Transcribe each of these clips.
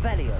Revelio.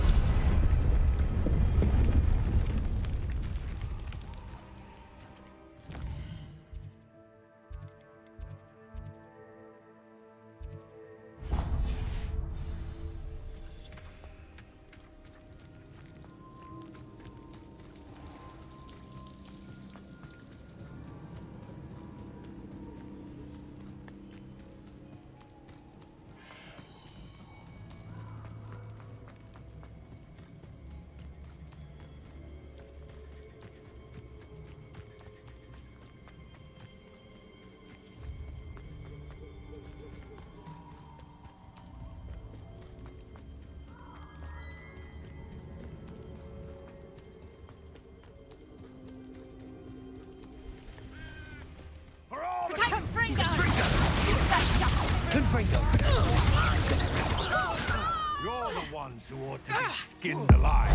You're the ones who ought to be skinned alive.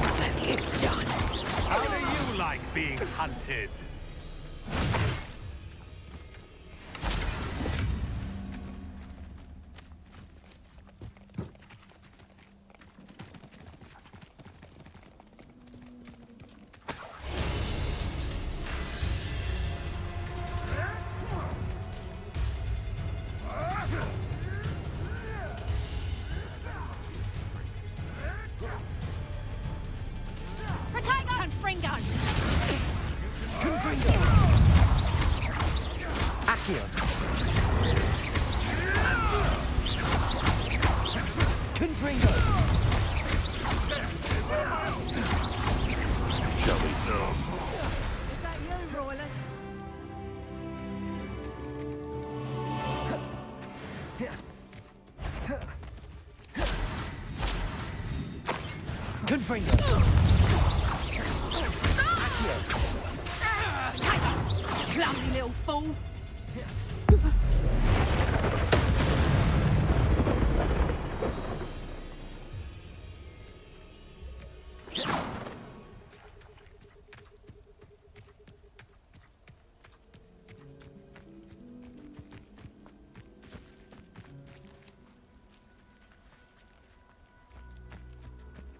What have you done? How do you like being hunted? Clumsy little fool.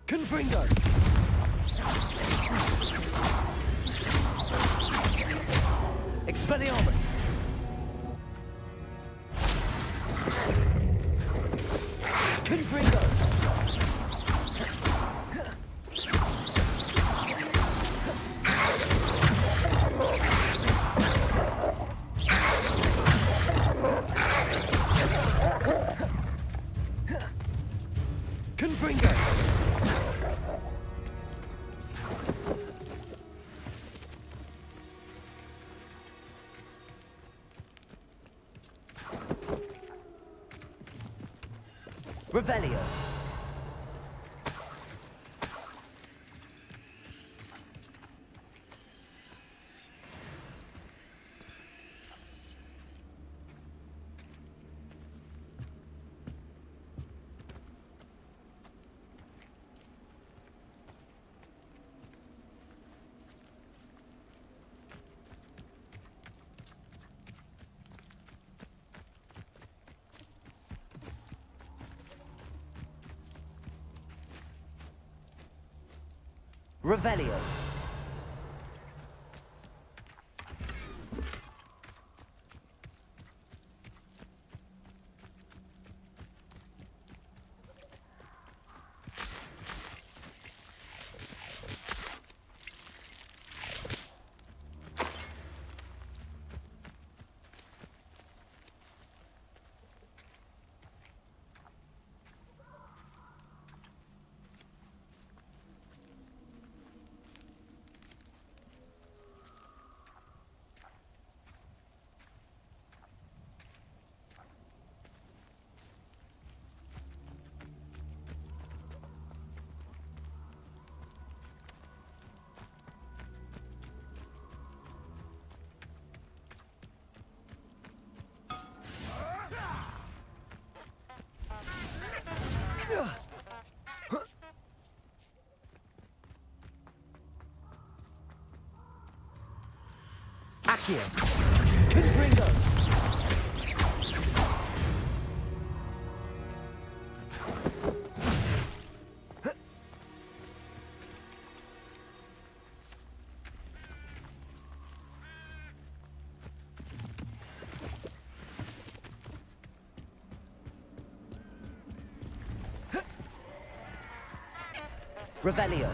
Confringo! Expelliarmus! Confringo! Confringo! Revelio. Revelio. Accio. Confringo. Revelio.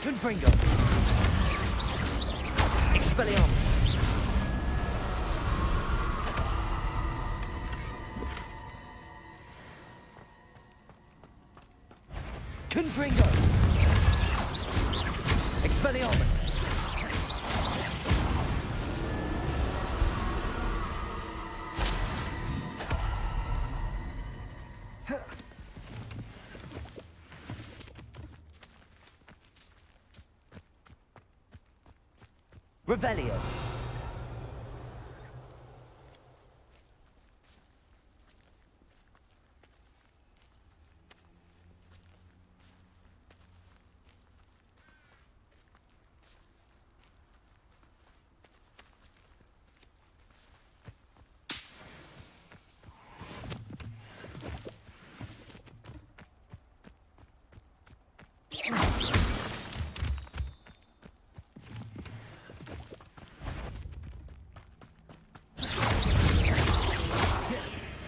Confringo. Expelliarmus. Confringo. Expelliarmus. Revelio.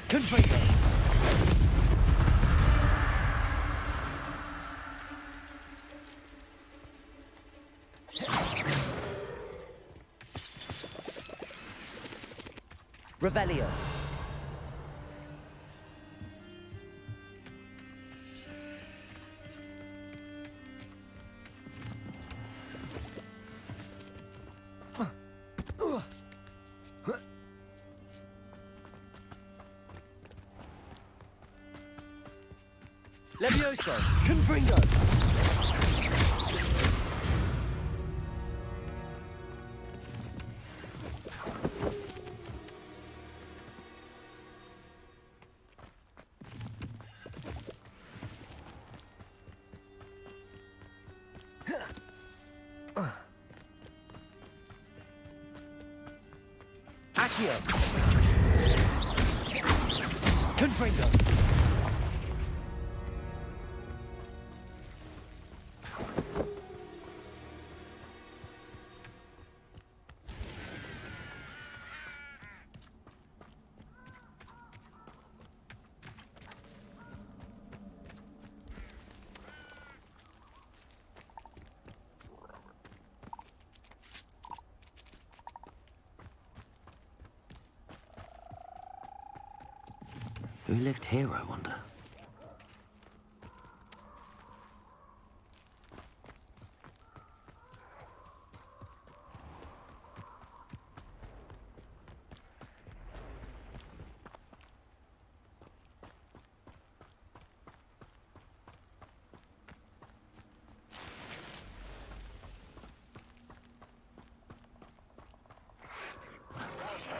Confringo. Revelio. Levioso. Confringo. Accio. Confringo. Who lived here, I wonder?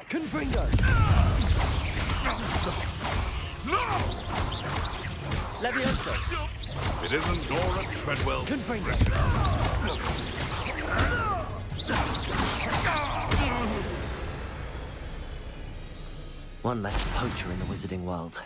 Confringo. Levioso. It isn't Nora Treadwell. Confringo. One less poacher in the wizarding world.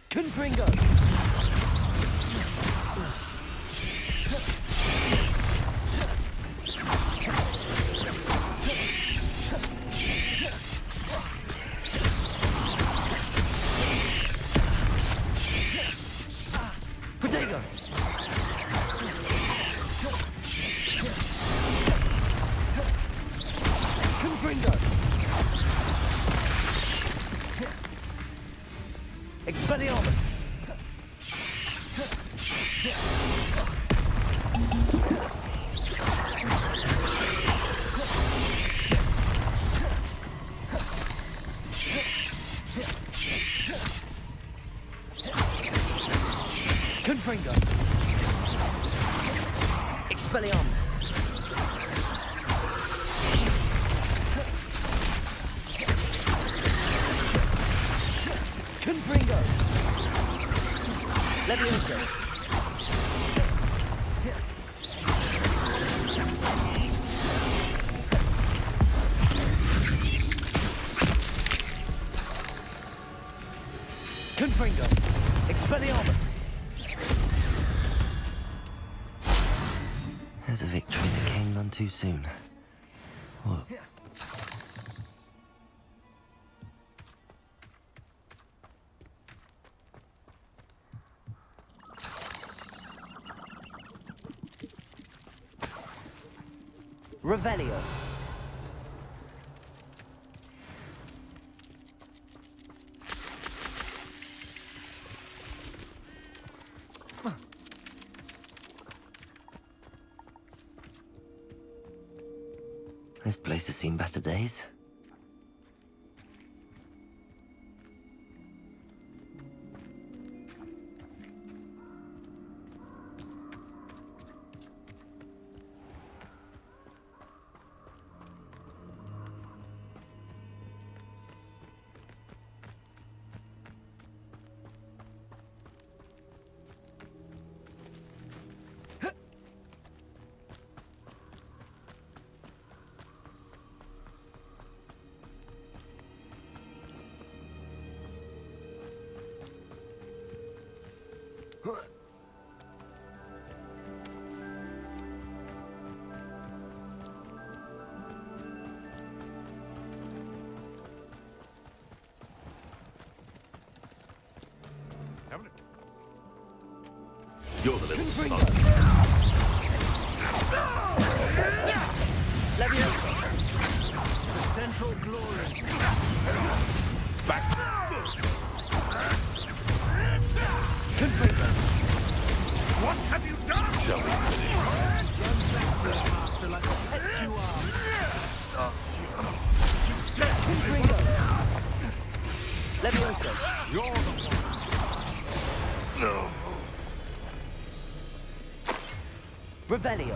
Confringo! Protego! Confringo! Expelliarmus! Confringo! Expelliarmus! Confringo! Levioso! Confringo! Expelliarmus! There's a victory that came none too soon. Whoa. Revelio. This place has seen better days. You're the little son. Levioso. The central glory. Back. Levioso. You're the one. No. Revelio.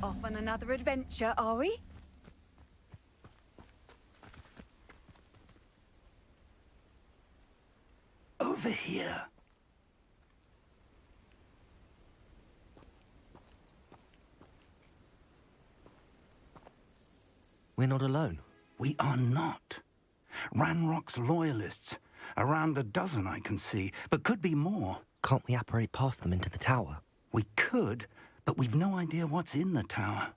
Off on another adventure, are we? Over here. We're not alone. We are not. Ranrock's loyalists. Around a dozen I can see, but could be more. Can't we apparate past them into the tower? We could, but we've no idea what's in the tower.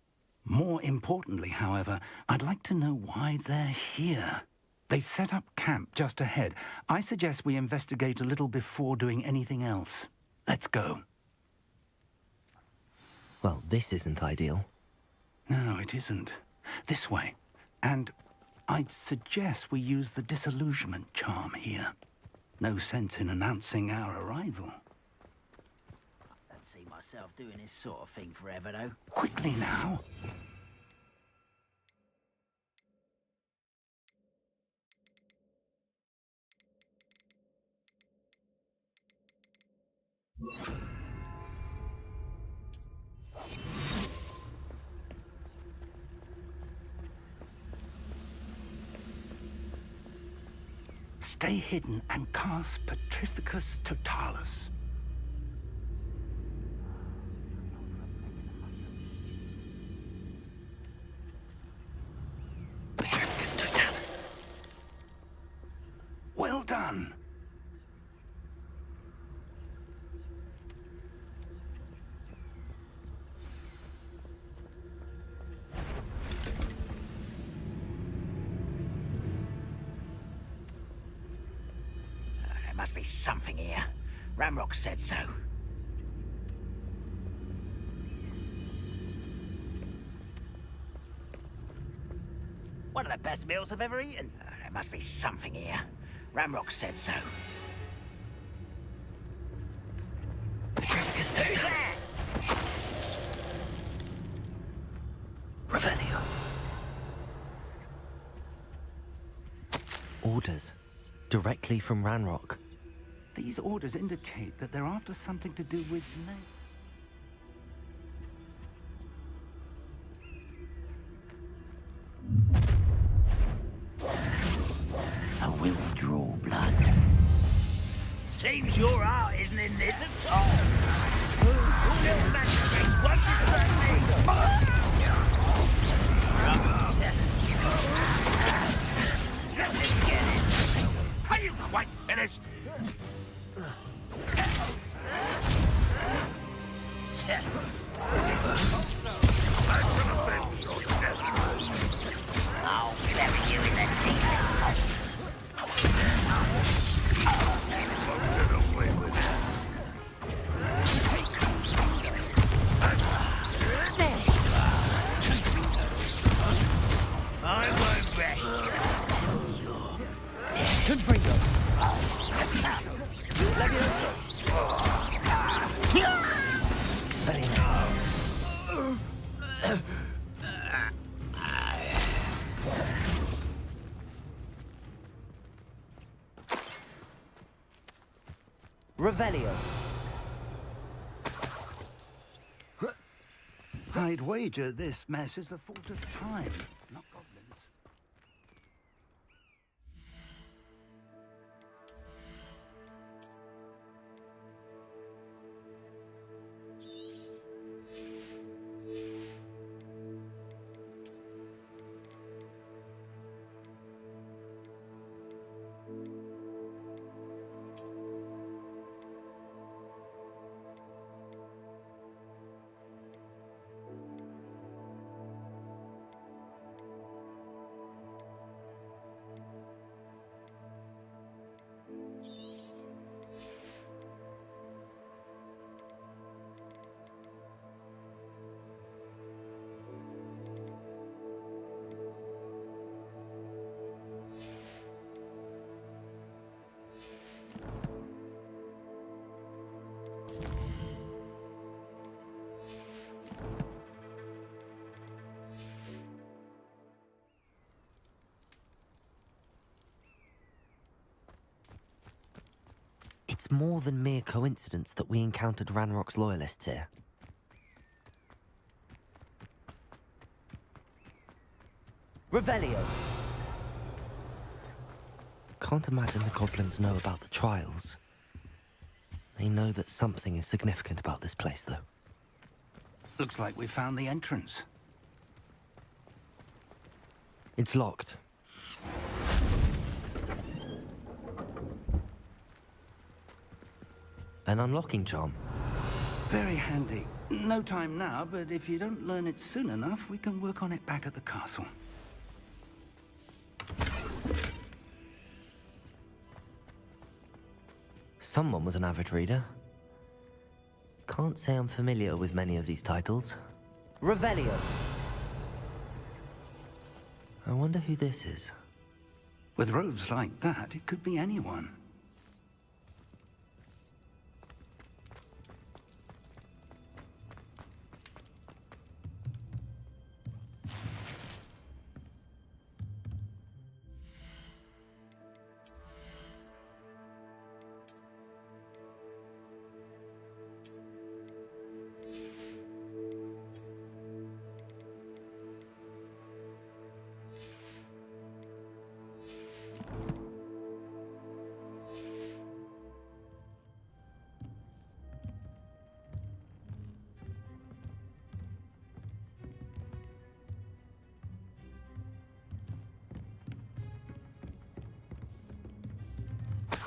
More importantly, however, I'd like to know why they're here. They've set up camp just ahead. I suggest we investigate a little before doing anything else. Let's go. Well, this isn't ideal. No, it isn't. This way. And I'd suggest we use the disillusionment charm here. No sense in announcing our arrival. I don't see myself doing this sort of thing forever, though. Quickly now. Stay hidden and cast Petrificus Totalis. Petrificus Totalis. Well done. There must be something here. Ramrock said so. One of the best meals I've ever eaten. There must be something here. Ramrock said so. Petrificus Totalis. Revelio. Orders. Directly from Ranrock. These orders indicate that they're after something to do with I will draw blood. Seems your art isn't in this at all. Your little magic wants to burn me. Let me get this. Are you quite finished? I'll bury you in the deepest vault. I won't rest you. You're dead. Confringo. Levioso. Expelliarmus. Revelio. I'd wager this mess is the fault of time, not goblins. It's more than mere coincidence that we encountered Ranrock's loyalists here. Revelio. Can't imagine the goblins know about the trials. They know that something is significant about this place, though. Looks like we found the entrance. It's locked. An unlocking charm. Very handy. No time now, but if you don't learn it soon enough, we can work on it back at the castle. Someone was an avid reader. Can't say I'm familiar with many of these titles. Revelio. I wonder who this is. With robes like that, it could be anyone.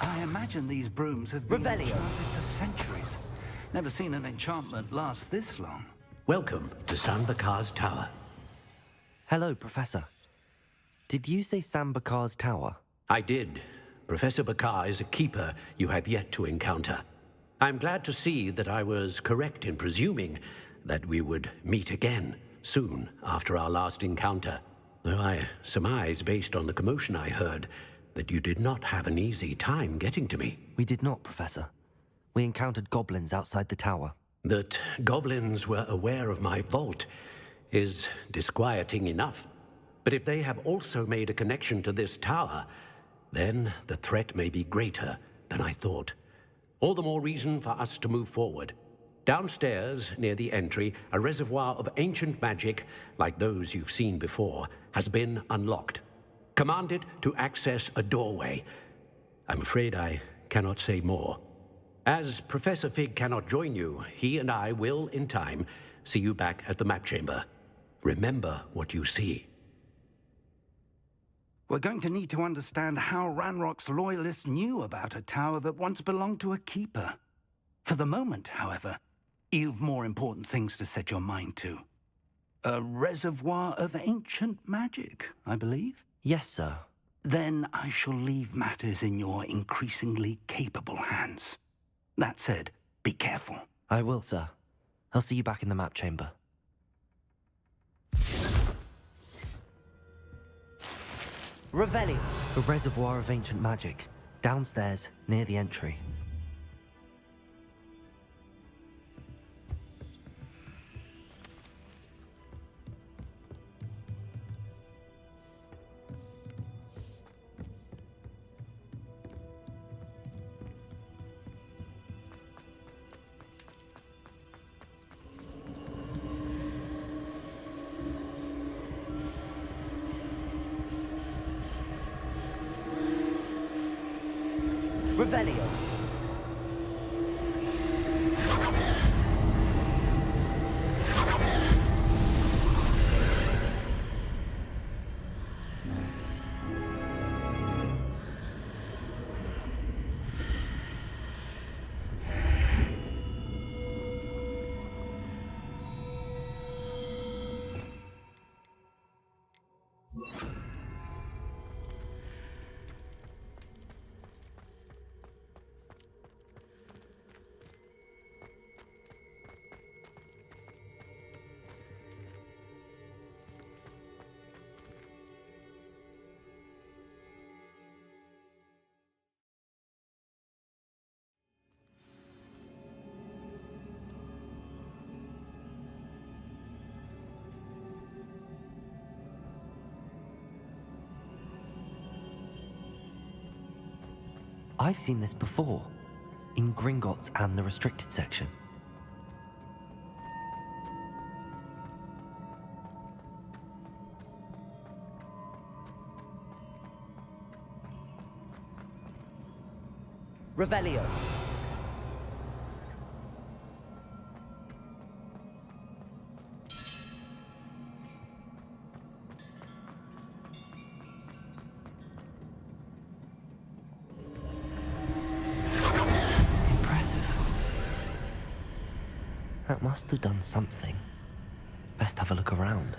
I imagine these brooms have been Revelio. enchanted for centuries. Never seen an enchantment last this long. Welcome to Sambakar's Tower. Hello, Professor. Did you say Sambakar's Tower? I did. Professor Bakar is a keeper you have yet to encounter. I'm glad to see that I was correct in presuming that we would meet again soon after our last encounter. Though I surmise, based on the commotion I heard, that you did not have an easy time getting to me. We did not, Professor. We encountered goblins outside the tower. That goblins were aware of my vault is disquieting enough. But if they have also made a connection to this tower, then the threat may be greater than I thought. All the more reason for us to move forward. Downstairs, near the entry, a reservoir of ancient magic, like those you've seen before, has been unlocked. Command it to access a doorway. I'm afraid I cannot say more. As Professor Fig cannot join you, he and I will, in time, see you back at the map chamber. Remember what you see. We're going to need to understand how Ranrock's loyalists knew about a tower that once belonged to a keeper. For the moment, however, you've more important things to set your mind to. A reservoir of ancient magic, I believe? Yes, sir. Then I shall leave matters in your increasingly capable hands. That said, be careful. I will, sir. I'll see you back in the map chamber. Revelio. A reservoir of ancient magic. Downstairs, near the entry. Revelio. I've seen this before. In Gringotts and the restricted section. Revelio. That must have done something. Best have a look around.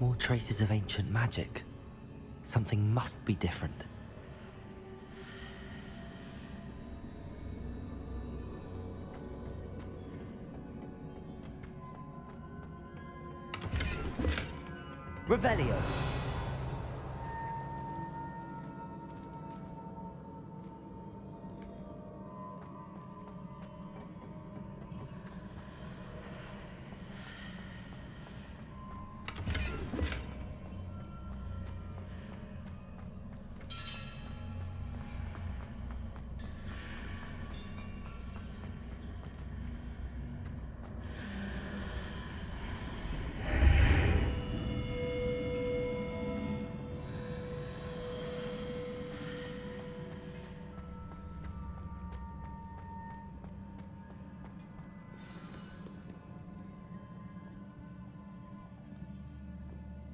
More traces of ancient magic. Something must be different. Revelio.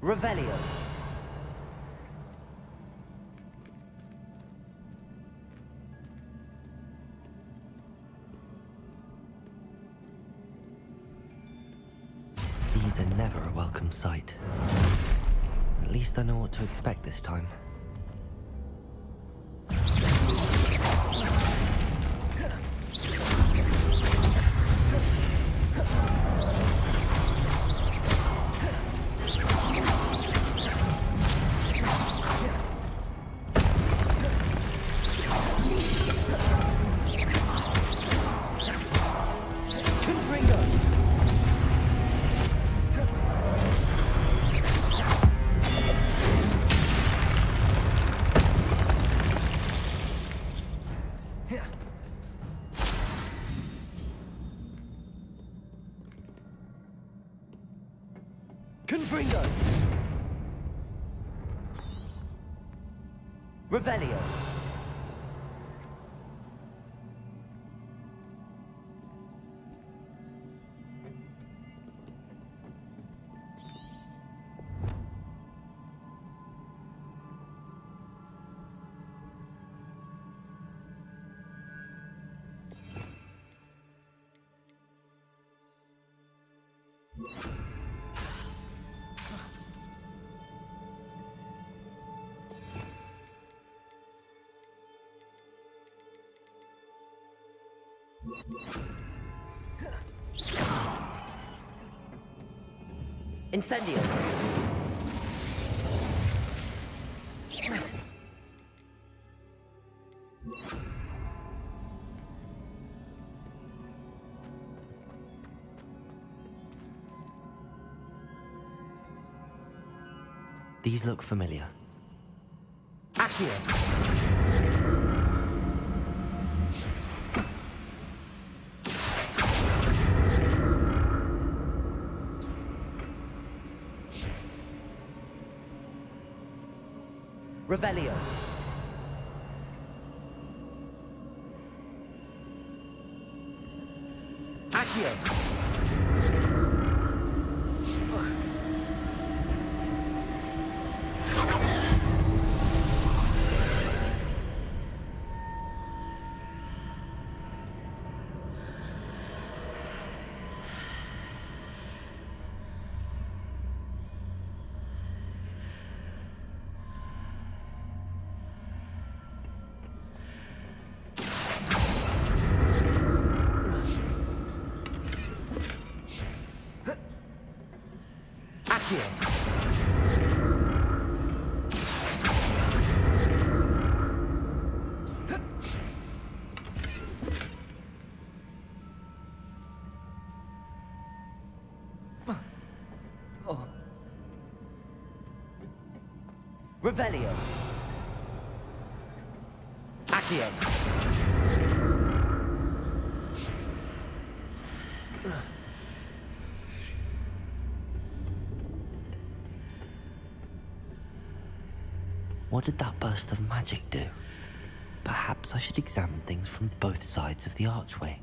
Revelio. These are never a welcome sight. At least I know what to expect this time. Confringo. Revelio. Incendio. These look familiar. Accio. Revelio. Accio. Revelio. Accio. What did that burst of magic do? Perhaps I should examine things from both sides of the archway.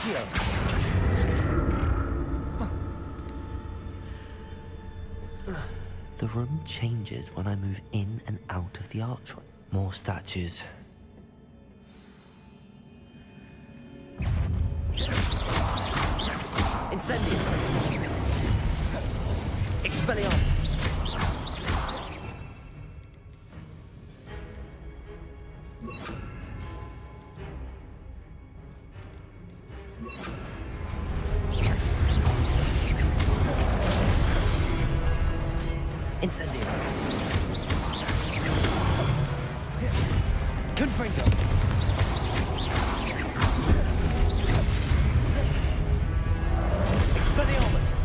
Accio. The room changes when I move in and out of the archway. More statues. Incendio. Expelliarmus. Incendio. Confringo. Expelliarmus.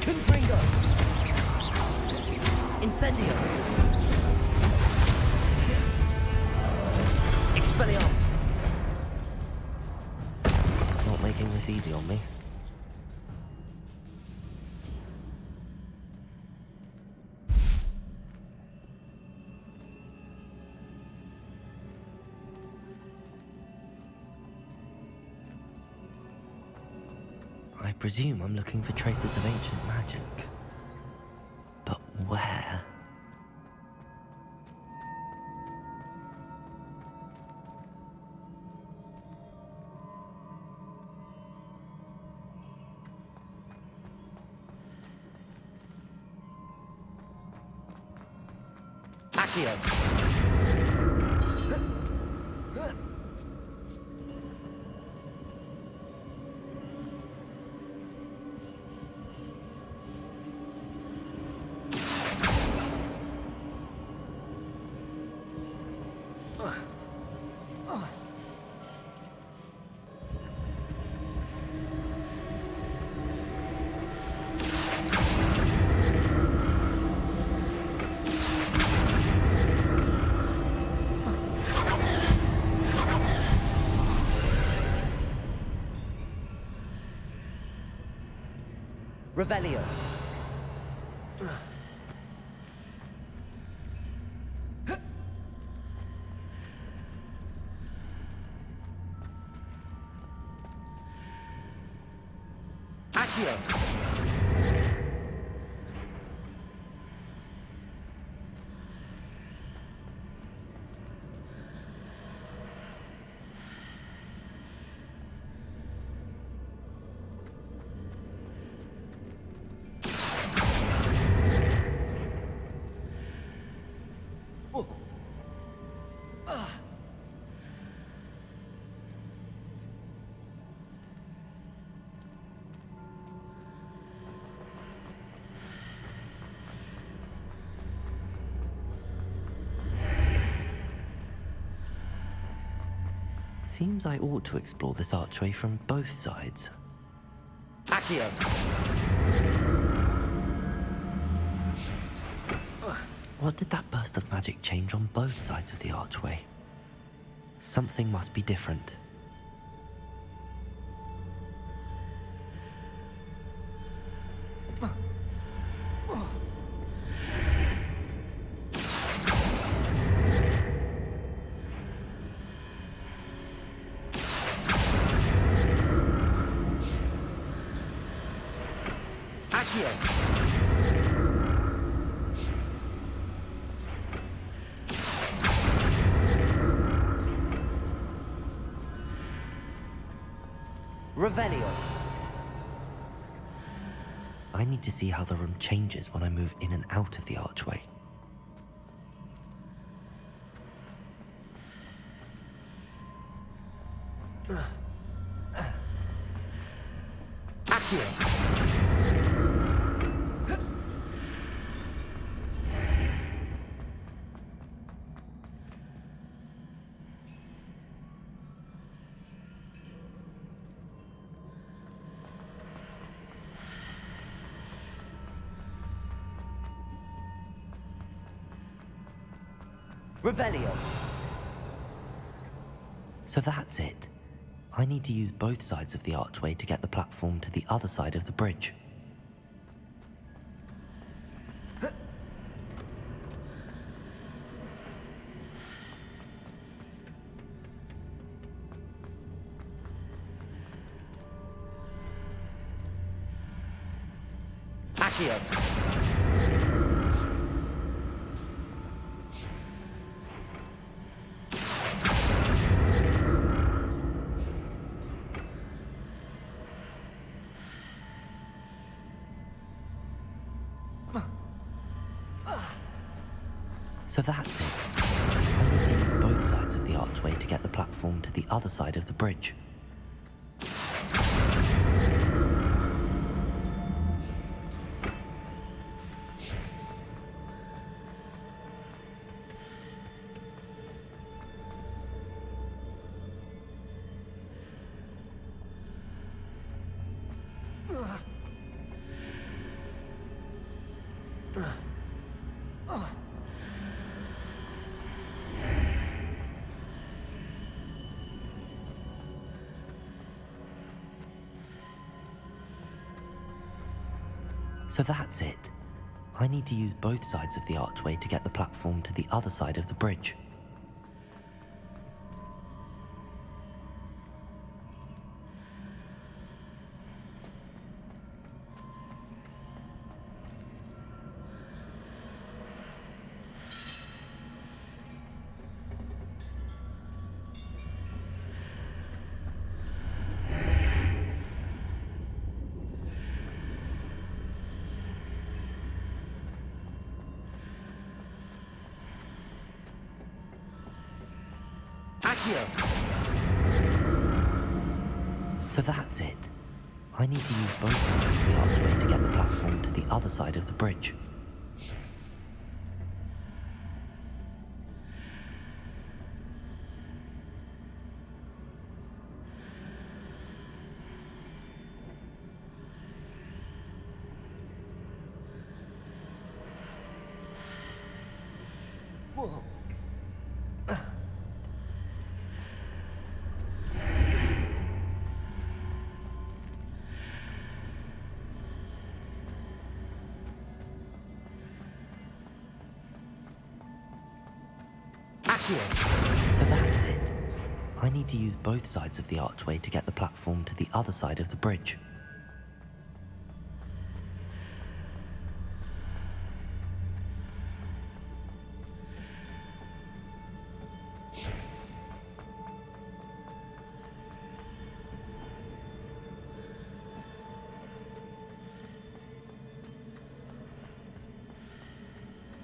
Confringo. Incendio. Expelliarmus. Not making this easy on me. I presume I'm looking for traces of ancient magic. But where? Accio. Revelio. Accio. Seems I ought to explore this archway from both sides. Accio. What did that burst of magic change on both sides of the archway? Something must be different. Accio. Revelio. I need to see how the room changes when I move in and out of the archway. Accio. Revelio. So that's it. I need to use both sides of the archway to get the platform to the other side of the bridge. Accio. So that's it. I need to use both sides of the archway to get the platform to the other side of the bridge. So that's it. I need to use both sides of the archway to get the platform to the other side of the bridge. So that's it. I need to use both sides of the archway to get the platform to the other side of the bridge. So that's it. I need to use both sides of the archway to get the platform to the other side of the bridge.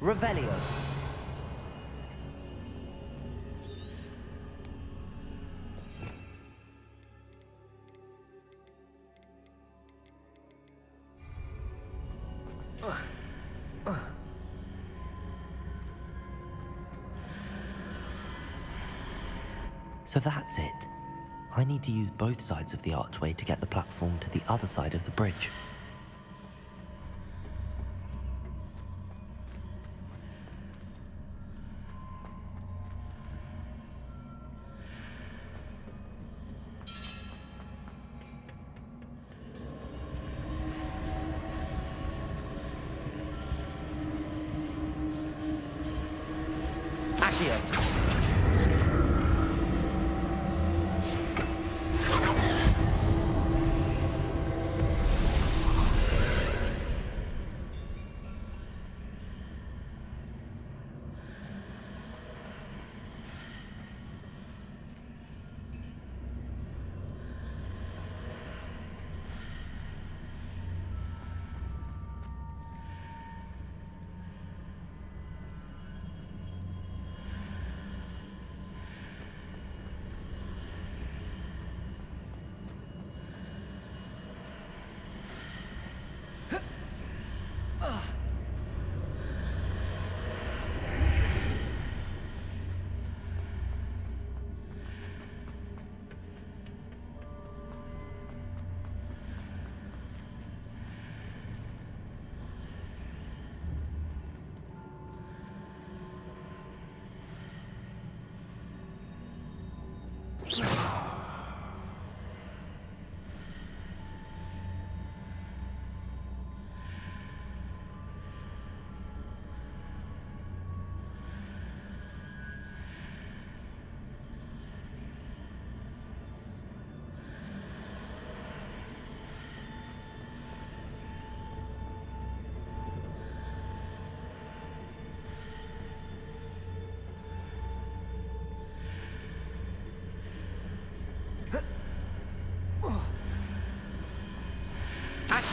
Revelio. So that's it. I need to use both sides of the archway to get the platform to the other side of the bridge.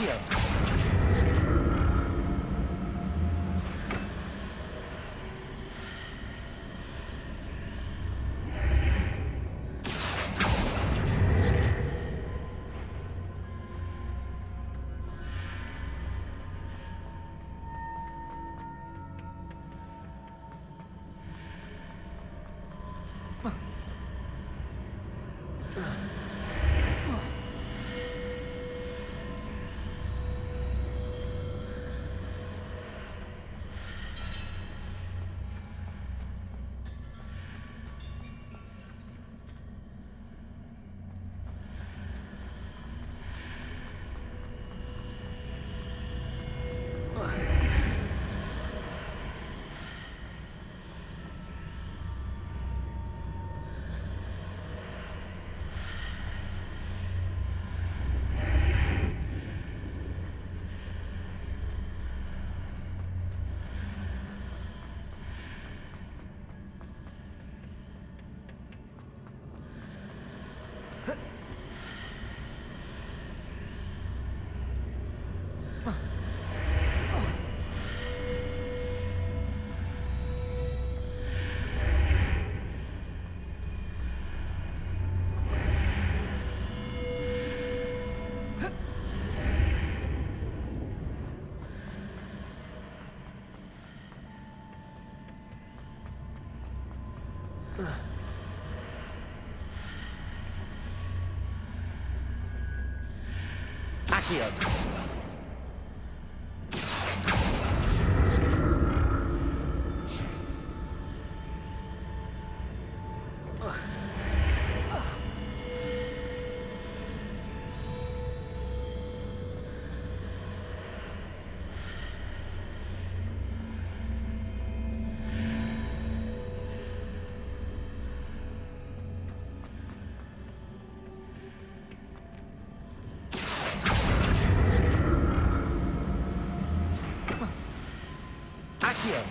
Accio. Accio. Accio.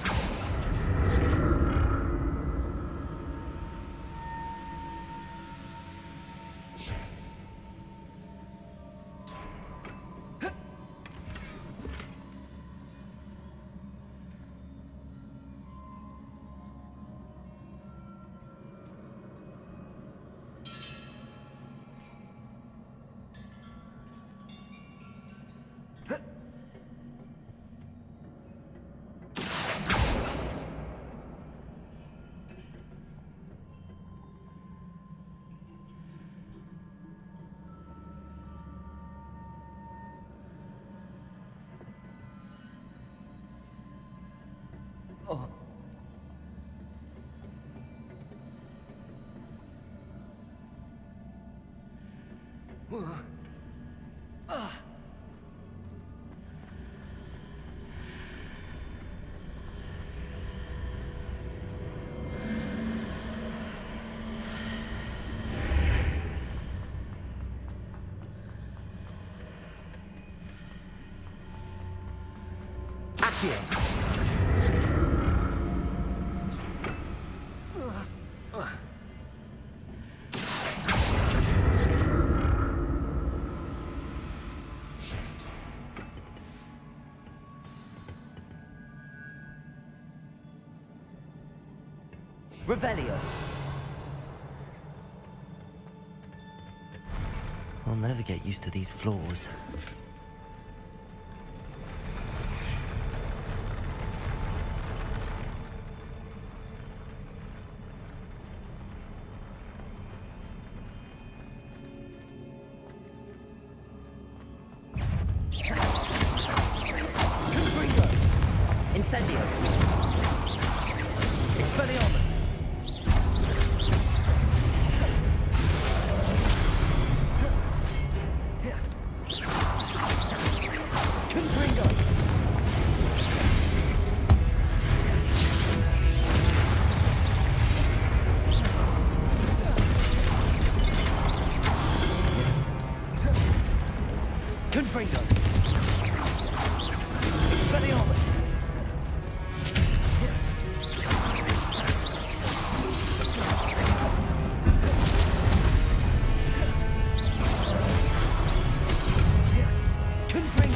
Accio. Revelio. I'll never get used to these floors. Incendio. Expelliarmus. Confringo. Confringo. Expelliarmus. Confringo.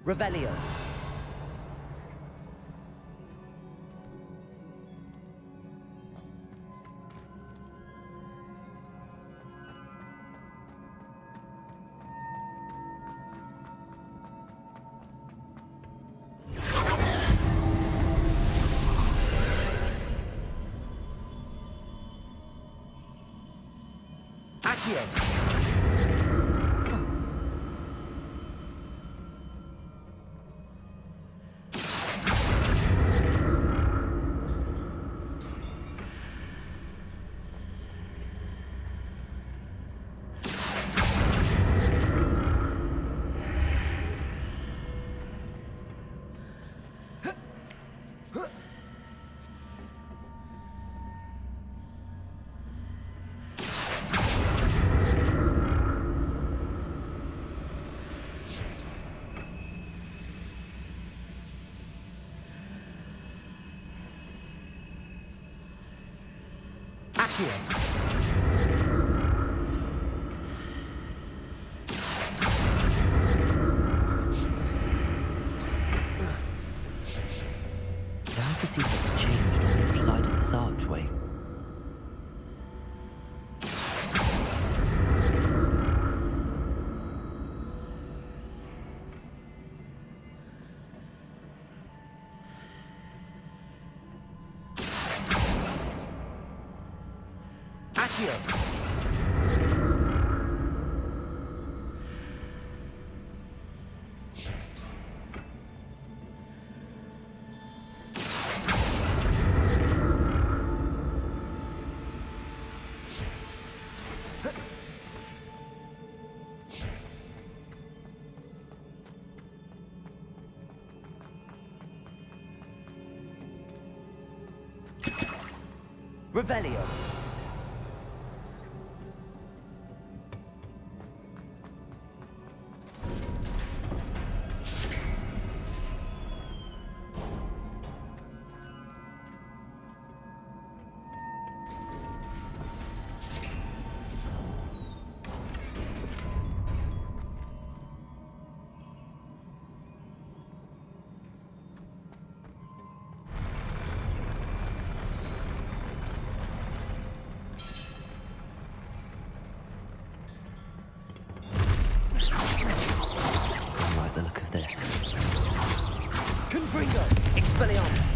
Revelio. To see what's changed on each side of this archway. Revelio. Expelliarmus!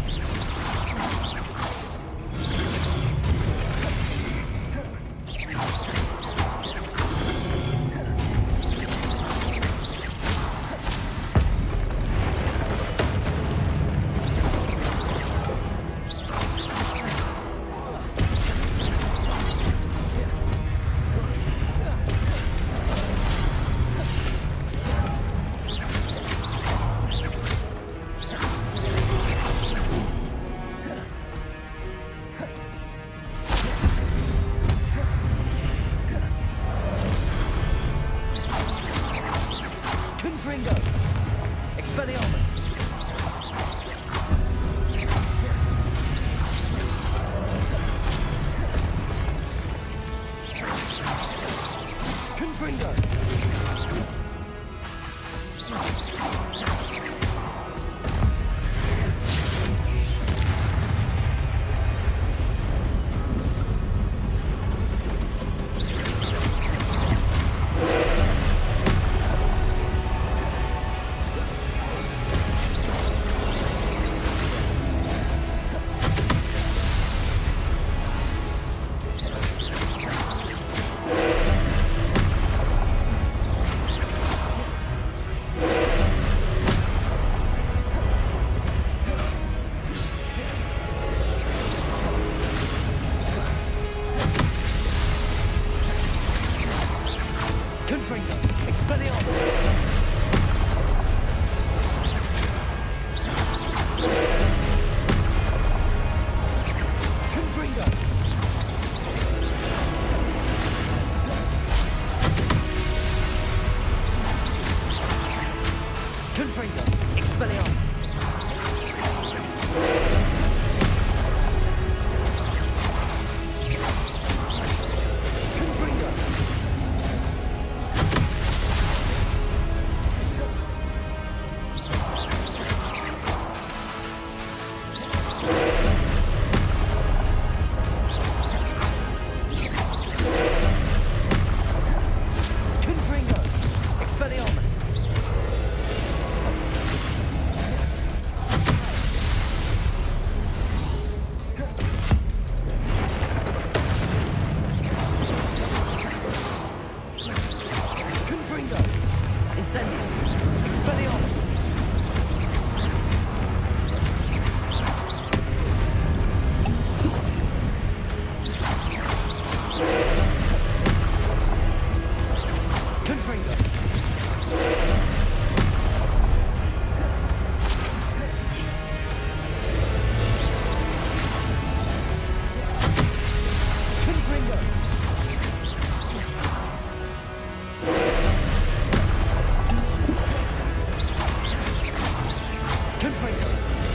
Confringo.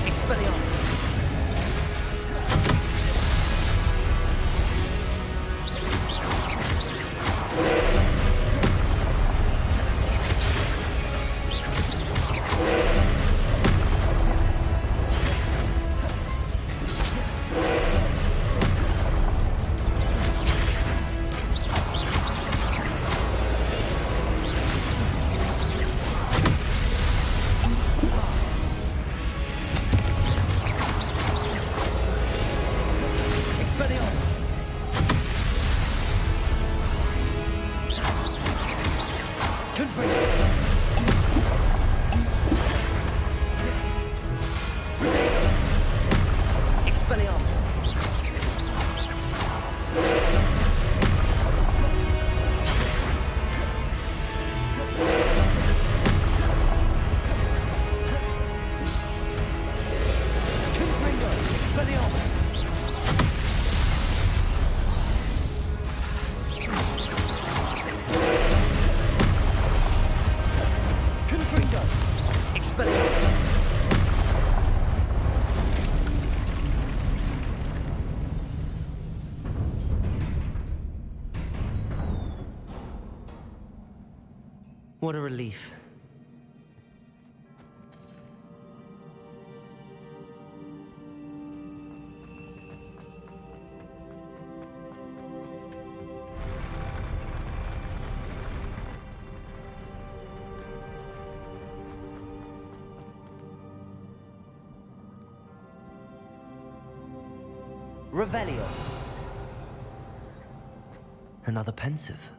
Expelliarmus. What a relief. Revelio. Another pensive.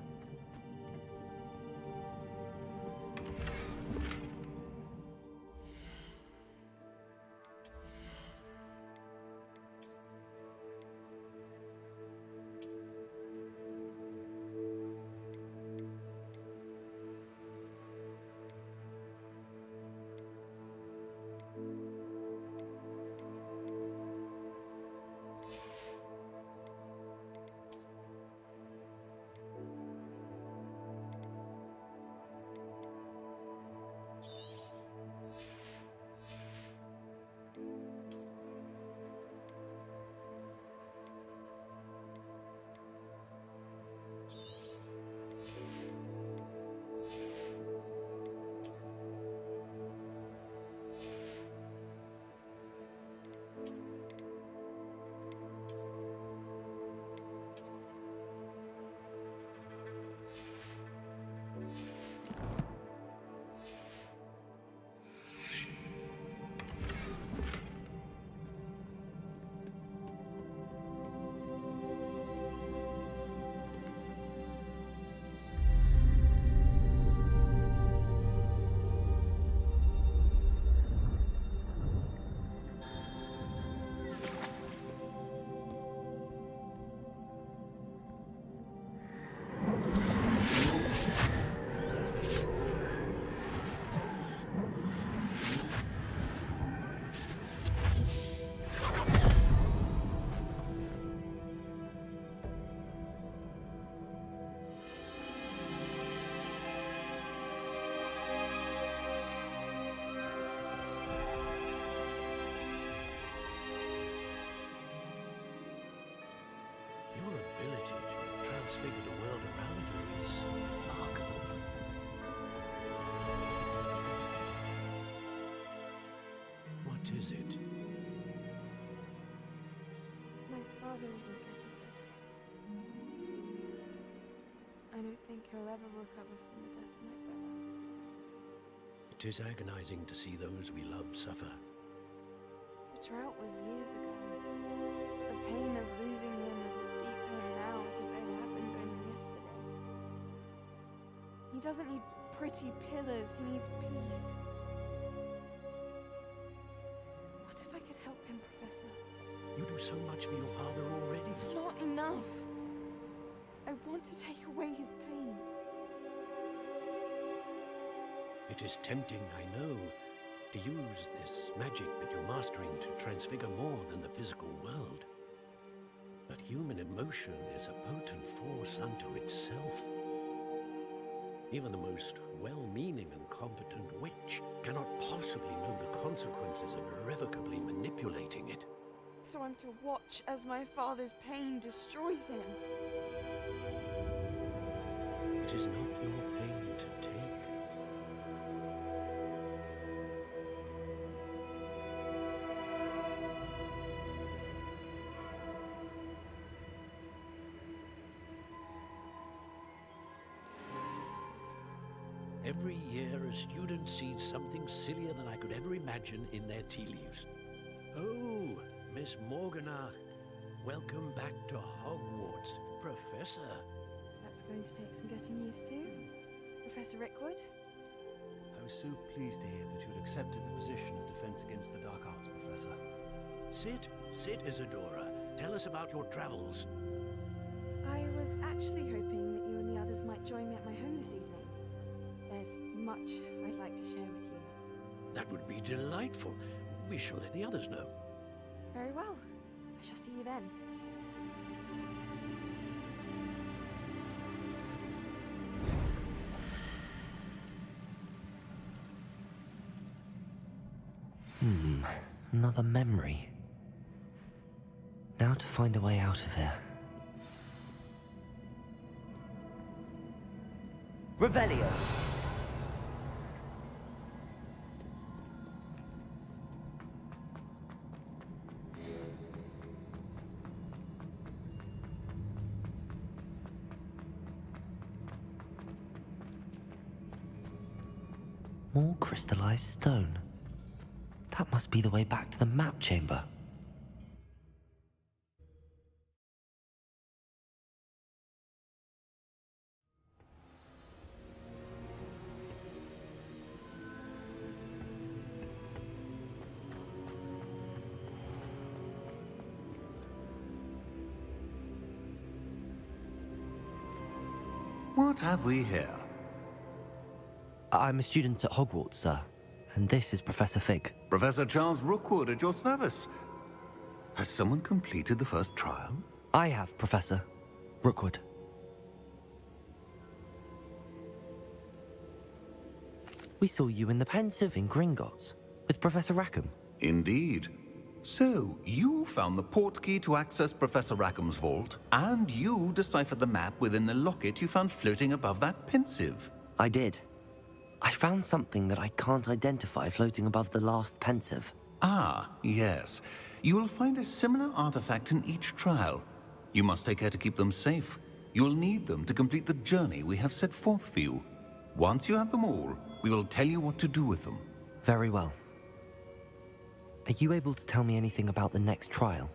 Transfigure the world around you is remarkable. What is it? My father isn't getting better. I don't think he'll ever recover from the death of my brother. It is agonizing to see those we love suffer. The drought was years ago. The pain of losing him is as deep for him now as if it had happened only yesterday. He doesn't need pretty pillars, he needs peace. What if I could help him, Professor? You do so much for your father already. It's not enough. I want to take away his pain. It is tempting, I know, to use this magic that you're mastering to transfigure more than the physical world. But human emotion is a potent force unto itself. Even the most well-meaning and competent witch cannot possibly know the consequences of irrevocably manipulating it. So I'm to watch as my father's pain destroys him. It is not your pain to take. Every year, a student sees something sillier than I could ever imagine in their tea leaves. Oh, Miss Morgana, welcome back to Hogwarts, Professor. That's going to take some getting used to. Professor Rickwood? I was so pleased to hear that you had accepted the position of Defense Against the Dark Arts, Professor. Sit, Isadora. Tell us about your travels. I was actually hoping that you and the others might join me at my home this evening. There's much I'd like to share with you. That would be delightful. We shall let the others know. Very well. I shall see you then. Another memory. Now to find a way out of here. Revelio. More crystallized stone. That must be the way back to the map chamber. What have we here? I'm a student at Hogwarts, sir. And this is Professor Fig. Professor Charles Rookwood at your service. Has someone completed the first trial? I have, Professor Rookwood. We saw you in the Pensive in Gringotts with Professor Rackham. Indeed. So, you found the portkey to access Professor Rackham's vault, and you deciphered the map within the locket you found floating above that Pensive. I did. I found something that I can't identify floating above the last Pensive. Ah, yes. You will find a similar artifact in each trial. You must take care to keep them safe. You will need them to complete the journey we have set forth for you. Once you have them all, we will tell you what to do with them. Very well. Are you able to tell me anything about the next trial?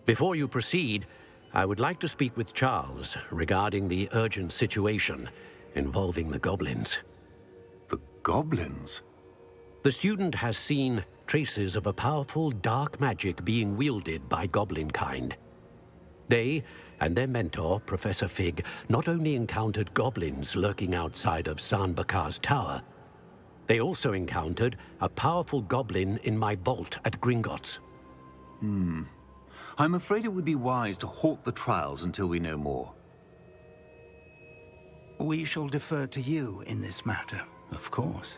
Before you proceed, I would like to speak with Charles regarding the urgent situation involving the goblins. The goblins? The student has seen traces of a powerful dark magic being wielded by goblin kind. They and their mentor, Professor Fig, not only encountered goblins lurking outside of Sanbakar's tower, they also encountered a powerful goblin in my vault at Gringotts. I'm afraid it would be wise to halt the trials until we know more. We shall defer to you in this matter, of course.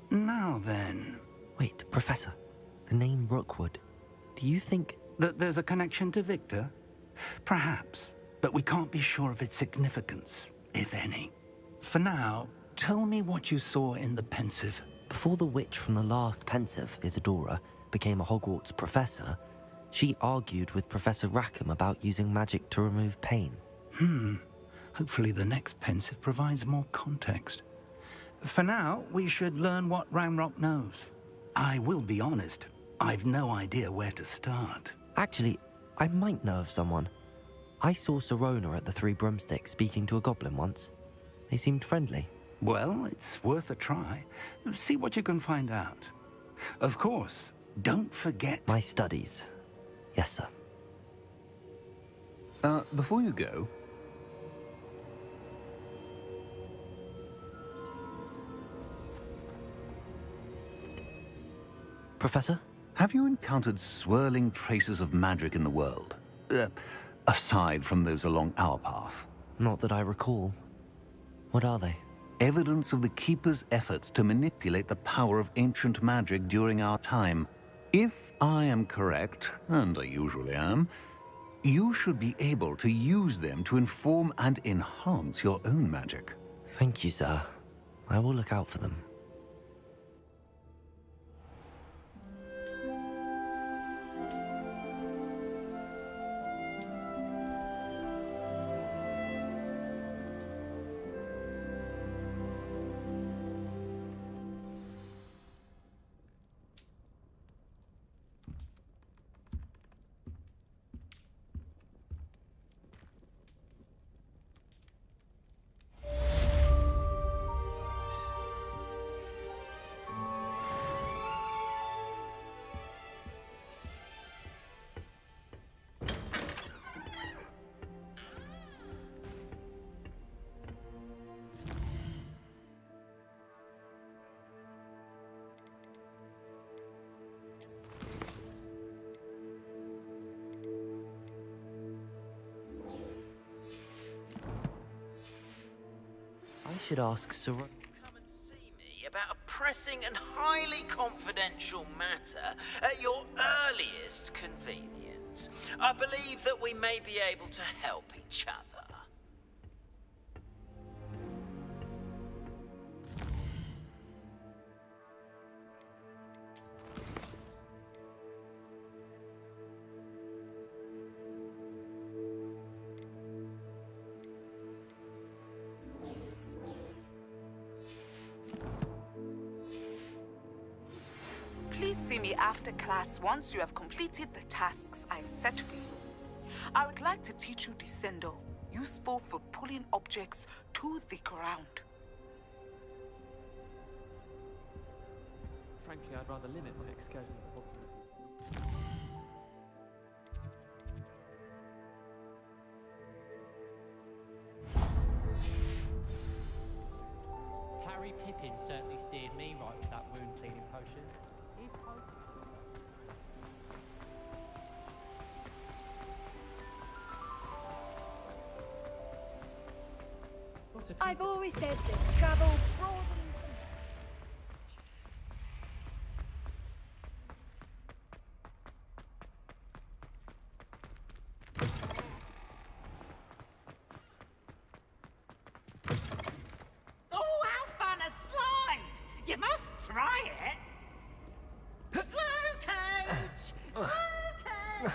Now then... Wait, Professor. The name Rookwood. Do you think... that there's a connection to Victor? Perhaps, but we can't be sure of its significance, if any. For now, tell me what you saw in the Pensive. Before the witch from the last Pensive, Isadora, became a Hogwarts professor, she argued with Professor Rackham about using magic to remove pain. Hopefully the next Pensive provides more context. For now, we should learn what Ramrock knows. I will be honest, I've no idea where to start. Actually, I might know of someone. I saw Sirona at the Three Broomsticks speaking to a goblin once. They seemed friendly. Well, it's worth a try. See what you can find out. Of course, don't forget... My studies. Yes, sir. Before you go... Professor? Have you encountered swirling traces of magic in the world? Aside from those along our path? Not that I recall. What are they? Evidence of the Keeper's efforts to manipulate the power of ancient magic during our time. If I am correct, and I usually am, you should be able to use them to inform and enhance your own magic. Thank you, sir. I will look out for them. I should ask Sir... Come and see me about a pressing and highly confidential matter at your earliest convenience. I believe that we may be able to help each other. Please see me after class once you have completed the tasks I've set for you. I would like to teach you Descendo, useful for pulling objects to the ground. Frankly, I'd rather limit my excursion to Hogwarts. Harry Pippin certainly steered me right with that wound cleaning potion. I've always said that travel broadens. Oh, how fun a slide! You must try it! Slow coach! Slow coach!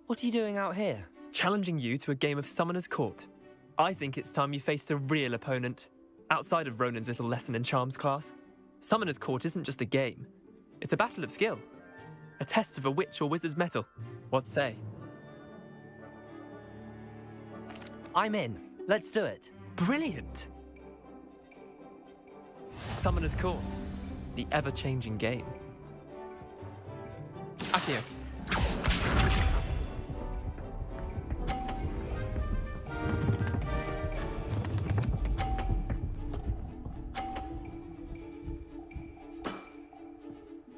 What are you doing out here? Challenging you to a game of Summoner's Court. I think it's time you faced a real opponent, outside of Ronan's little lesson in charms class. Summoner's Court isn't just a game. It's a battle of skill. A test of a witch or wizard's mettle. What say? I'm in. Let's do it. Brilliant! Summoner's Court. The ever-changing game. Akio.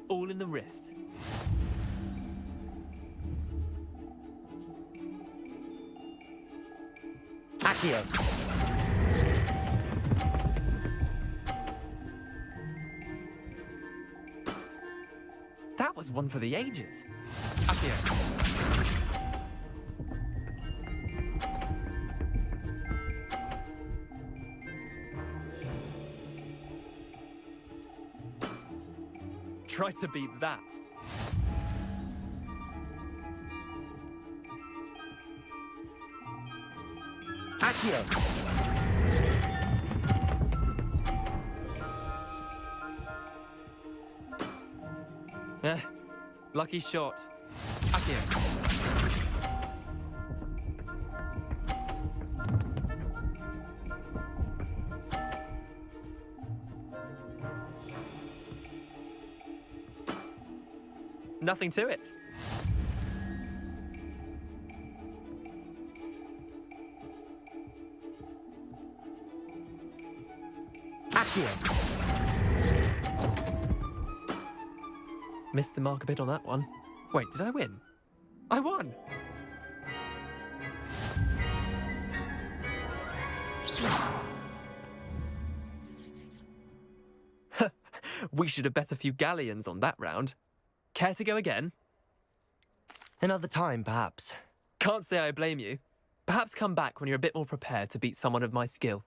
All in the wrist. Akio. That was one for the ages. Akio. Try to beat that. Accio. Lucky shot. Accio. Nothing to it. Accio. Missed the mark a bit on that one. Wait, did I win? I won! We should have bet a few galleons on that round. Care to go again? Another time, perhaps. Can't say I blame you. Perhaps come back when you're a bit more prepared to beat someone of my skill.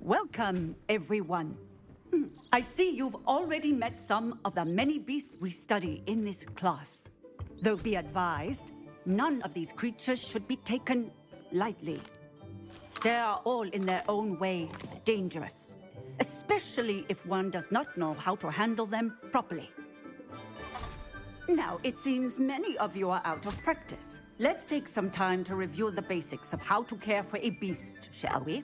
Welcome, everyone. I see you've already met some of the many beasts we study in this class. Though be advised, none of these creatures should be taken lightly. They are all in their own way dangerous, especially if one does not know how to handle them properly. Now, it seems many of you are out of practice. Let's take some time to review the basics of how to care for a beast, shall we?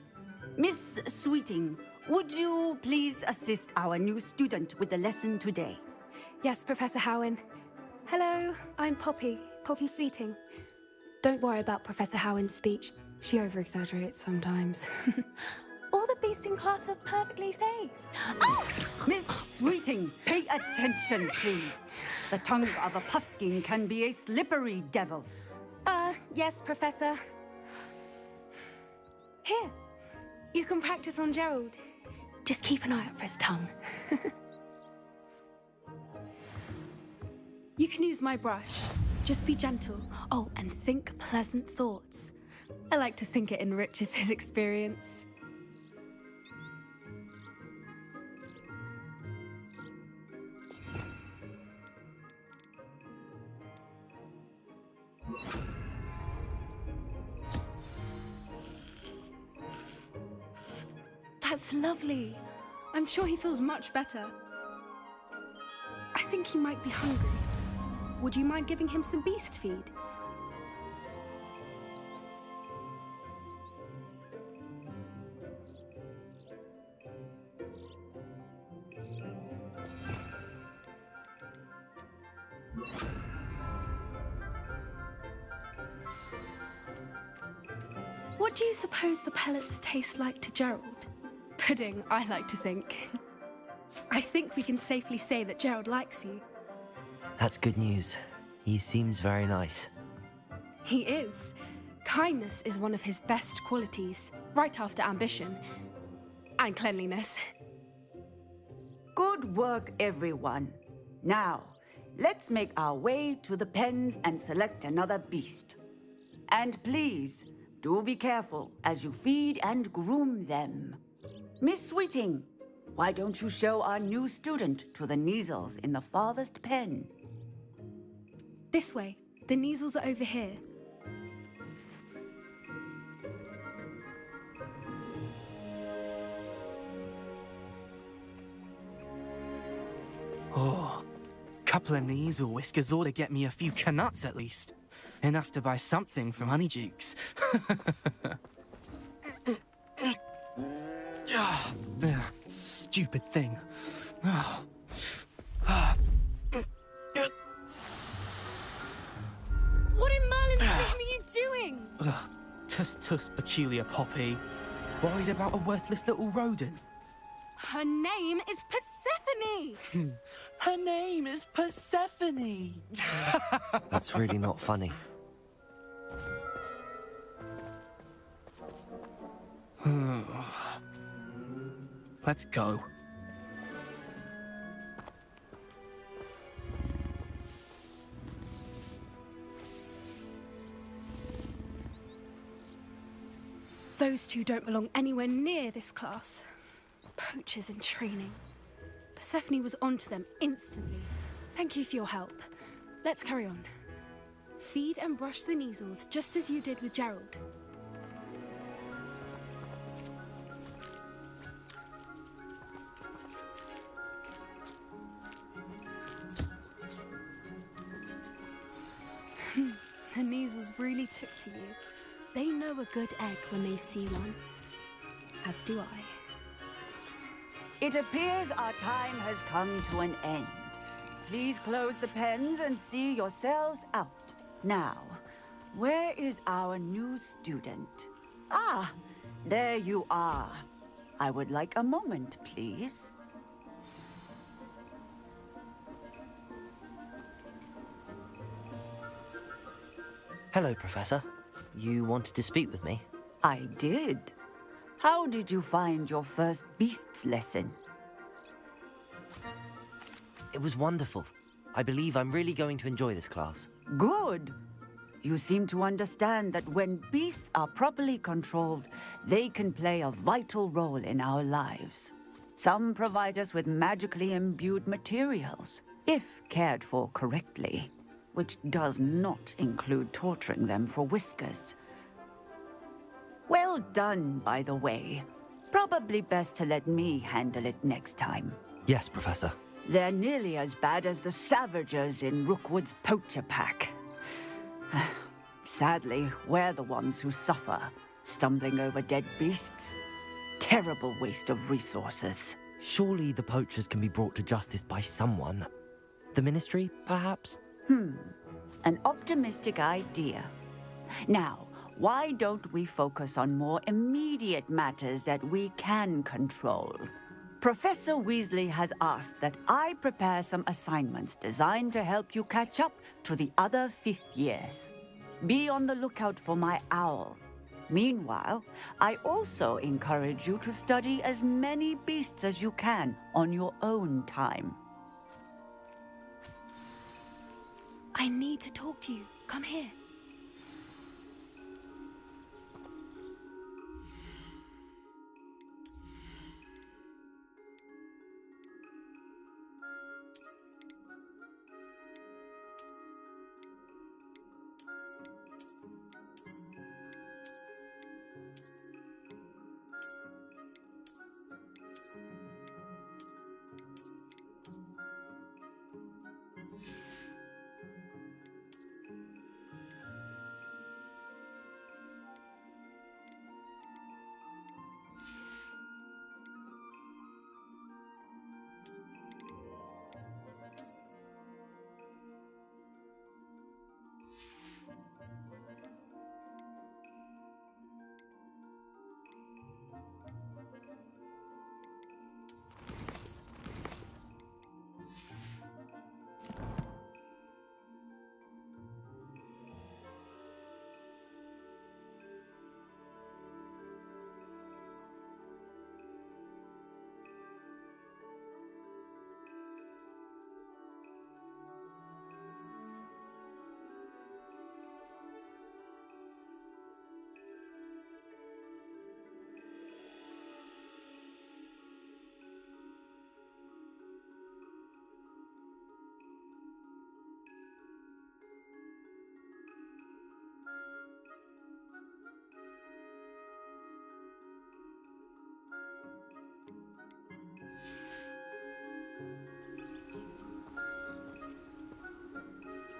Miss Sweeting, would you please assist our new student with the lesson today? Yes, Professor Howin. Hello, I'm Poppy Sweeting. Don't worry about Professor Howin's speech. She over-exaggerates sometimes. All the beasts in class are perfectly safe. Oh! Miss Sweeting, pay attention, please. The tongue of a puffskein can be a slippery devil. Yes, Professor. Here, you can practice on Gerald. Just keep an eye out for his tongue. You can use my brush. Just be gentle. Oh, and think pleasant thoughts. I like to think it enriches his experience. That's lovely. I'm sure he feels much better. I think he might be hungry. Would you mind giving him some beast feed? What do you suppose the pellets taste like to Gerald? Pudding, I like to think. I think we can safely say that Gerald likes you. That's good news. He seems very nice. He is. Kindness is one of his best qualities, right after ambition. And cleanliness. Good work, everyone. Now, let's make our way to the pens and select another beast. And please, do be careful as you feed and groom them. Miss Sweeting, why don't you show our new student to the Neasels in the farthest pen? This way. The Neasels are over here. Oh, couple of Neasel whiskers ought to get me a few canuts at least. Enough to buy something from Honeydukes. Stupid thing. Tuss, peculiar Poppy. Worried about a worthless little rodent? Her name is Persephone! Her name is Persephone! That's really not funny. Let's go. Those two don't belong anywhere near this class. Poachers in training. Persephone was onto them instantly. Thank you for your help. Let's carry on. Feed and brush the measles just as you did with Gerald. The measles really took to you. They know a good egg when they see one. As do I. It appears our time has come to an end. Please close the pens and see yourselves out. Now, where is our new student? Ah, there you are. I would like a moment, please. Hello, Professor. You wanted to speak with me? I did. How did you find your first beasts lesson? It was wonderful. I believe I'm really going to enjoy this class. Good. You seem to understand that when beasts are properly controlled, they can play a vital role in our lives. Some provide us with magically imbued materials, if cared for correctly, which does not include torturing them for whiskers. Well done, by the way. Probably best to let me handle it next time. Yes, Professor. They're nearly as bad as the Savagers in Rookwood's poacher pack. Sadly, we're the ones who suffer, stumbling over dead beasts. Terrible waste of resources. Surely the poachers can be brought to justice by someone. The Ministry, perhaps? An optimistic idea. Now, why don't we focus on more immediate matters that we can control? Professor Weasley has asked that I prepare some assignments designed to help you catch up to the other 5th years. Be on the lookout for my owl. Meanwhile, I also encourage you to study as many beasts as you can on your own time. I need to talk to you. Come here.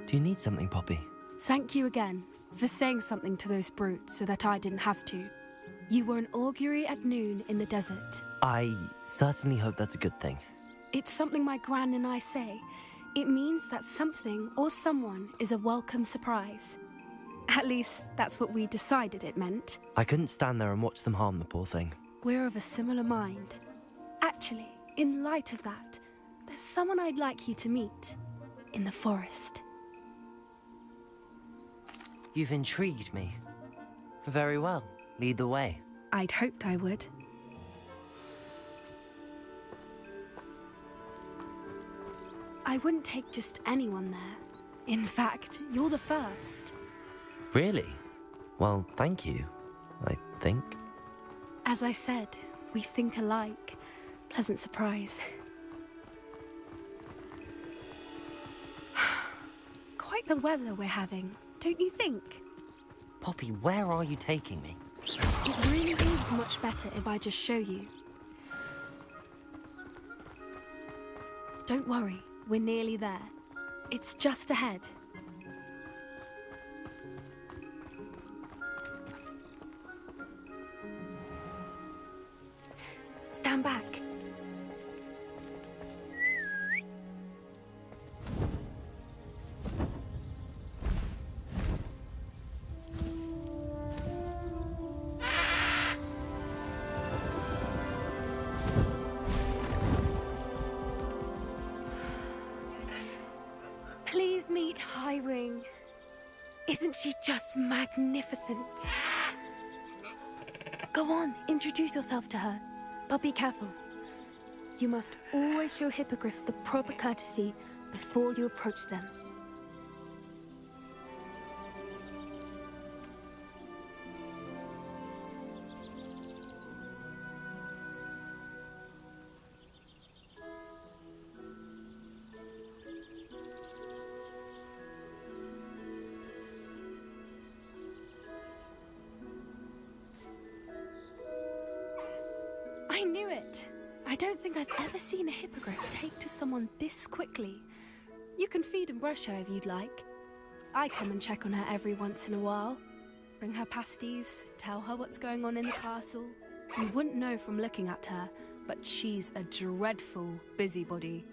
Do you need something, Poppy? Thank you again for saying something to those brutes so that I didn't have to. You were an augury at noon in the desert. I certainly hope that's a good thing. It's something my gran and I say. It means that something or someone is a welcome surprise. At least, that's what we decided it meant. I couldn't stand there and watch them harm the poor thing. We're of a similar mind. Actually, in light of that, there's someone I'd like you to meet. In the forest. You've intrigued me. Very well. Lead the way. I'd hoped I would. I wouldn't take just anyone there. In fact, you're the first. Really? Well, thank you, I think. As I said, we think alike. Pleasant surprise. Quite the weather we're having, don't you think? Poppy, where are you taking me? It really is much better if I just show you. Don't worry, we're nearly there. It's just ahead. Stand back. Please meet Highwing. Isn't she just magnificent? Go on, introduce yourself to her. But be careful. You must always show hippogriffs the proper courtesy before you approach them. I knew it! I don't think I've ever seen a hippogriff take to someone this quickly. You can feed and brush her if you'd like. I come and check on her every once in a while. Bring her pasties, tell her what's going on in the castle. You wouldn't know from looking at her, but she's a dreadful busybody.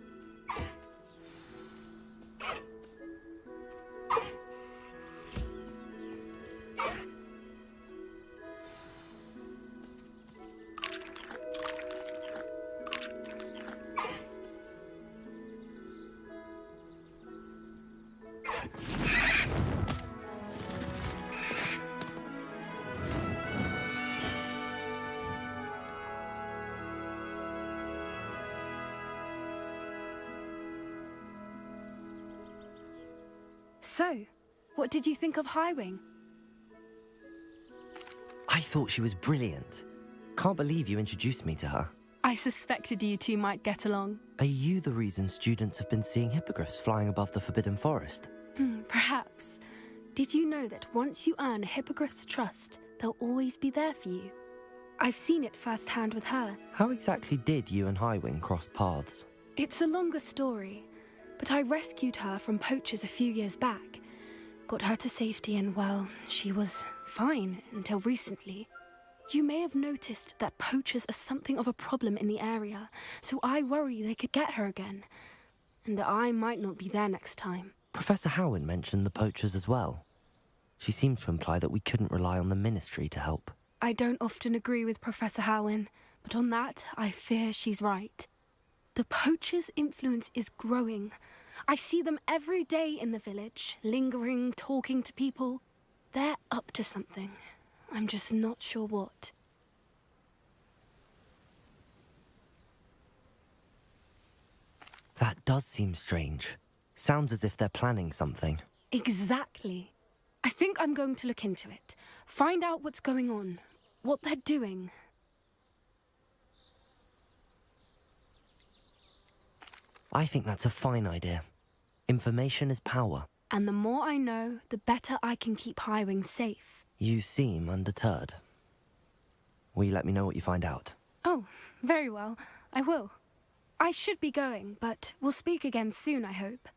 So, what did you think of Highwing? I thought she was brilliant. Can't believe you introduced me to her. I suspected you two might get along. Are you the reason students have been seeing hippogriffs flying above the Forbidden Forest? Perhaps. Did you know that once you earn a hippogriff's trust, they'll always be there for you? I've seen it firsthand with her. How exactly did you and Highwing cross paths? It's a longer story, but I rescued her from poachers a few years back. Got her to safety and, well, she was fine until recently. You may have noticed that poachers are something of a problem in the area, so I worry they could get her again. And I might not be there next time. Professor Howin mentioned the poachers as well. She seemed to imply that we couldn't rely on the Ministry to help. I don't often agree with Professor Howin, but on that, I fear she's right. The poachers' influence is growing. I see them every day in the village, lingering, talking to people. They're up to something. I'm just not sure what. That does seem strange. Sounds as if they're planning something. Exactly. I think I'm going to look into it. Find out what's going on, what they're doing. I think that's a fine idea. Information is power. And the more I know, the better I can keep Highwing safe. You seem undeterred. Will you let me know what you find out? Oh, very well. I will. I should be going, but we'll speak again soon, I hope.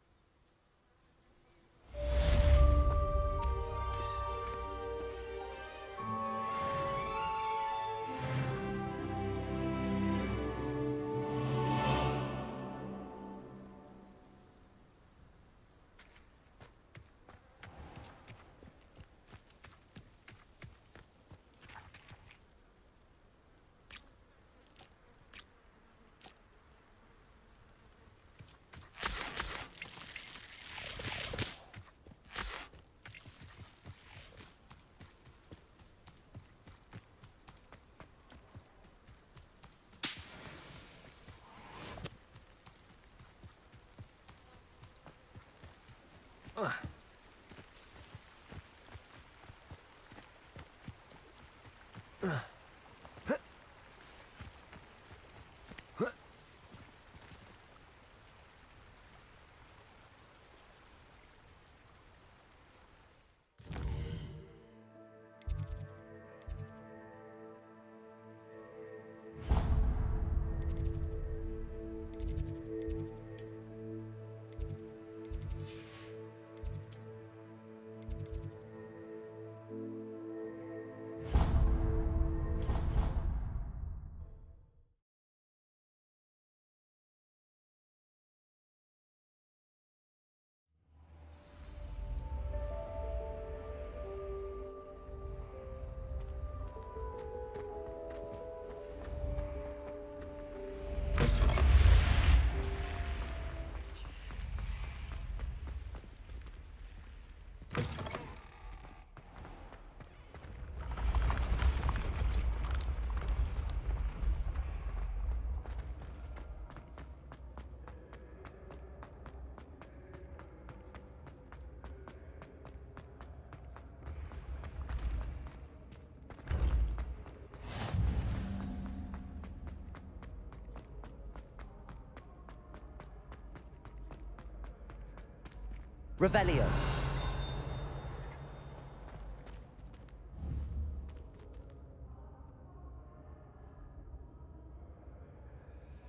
Revelio.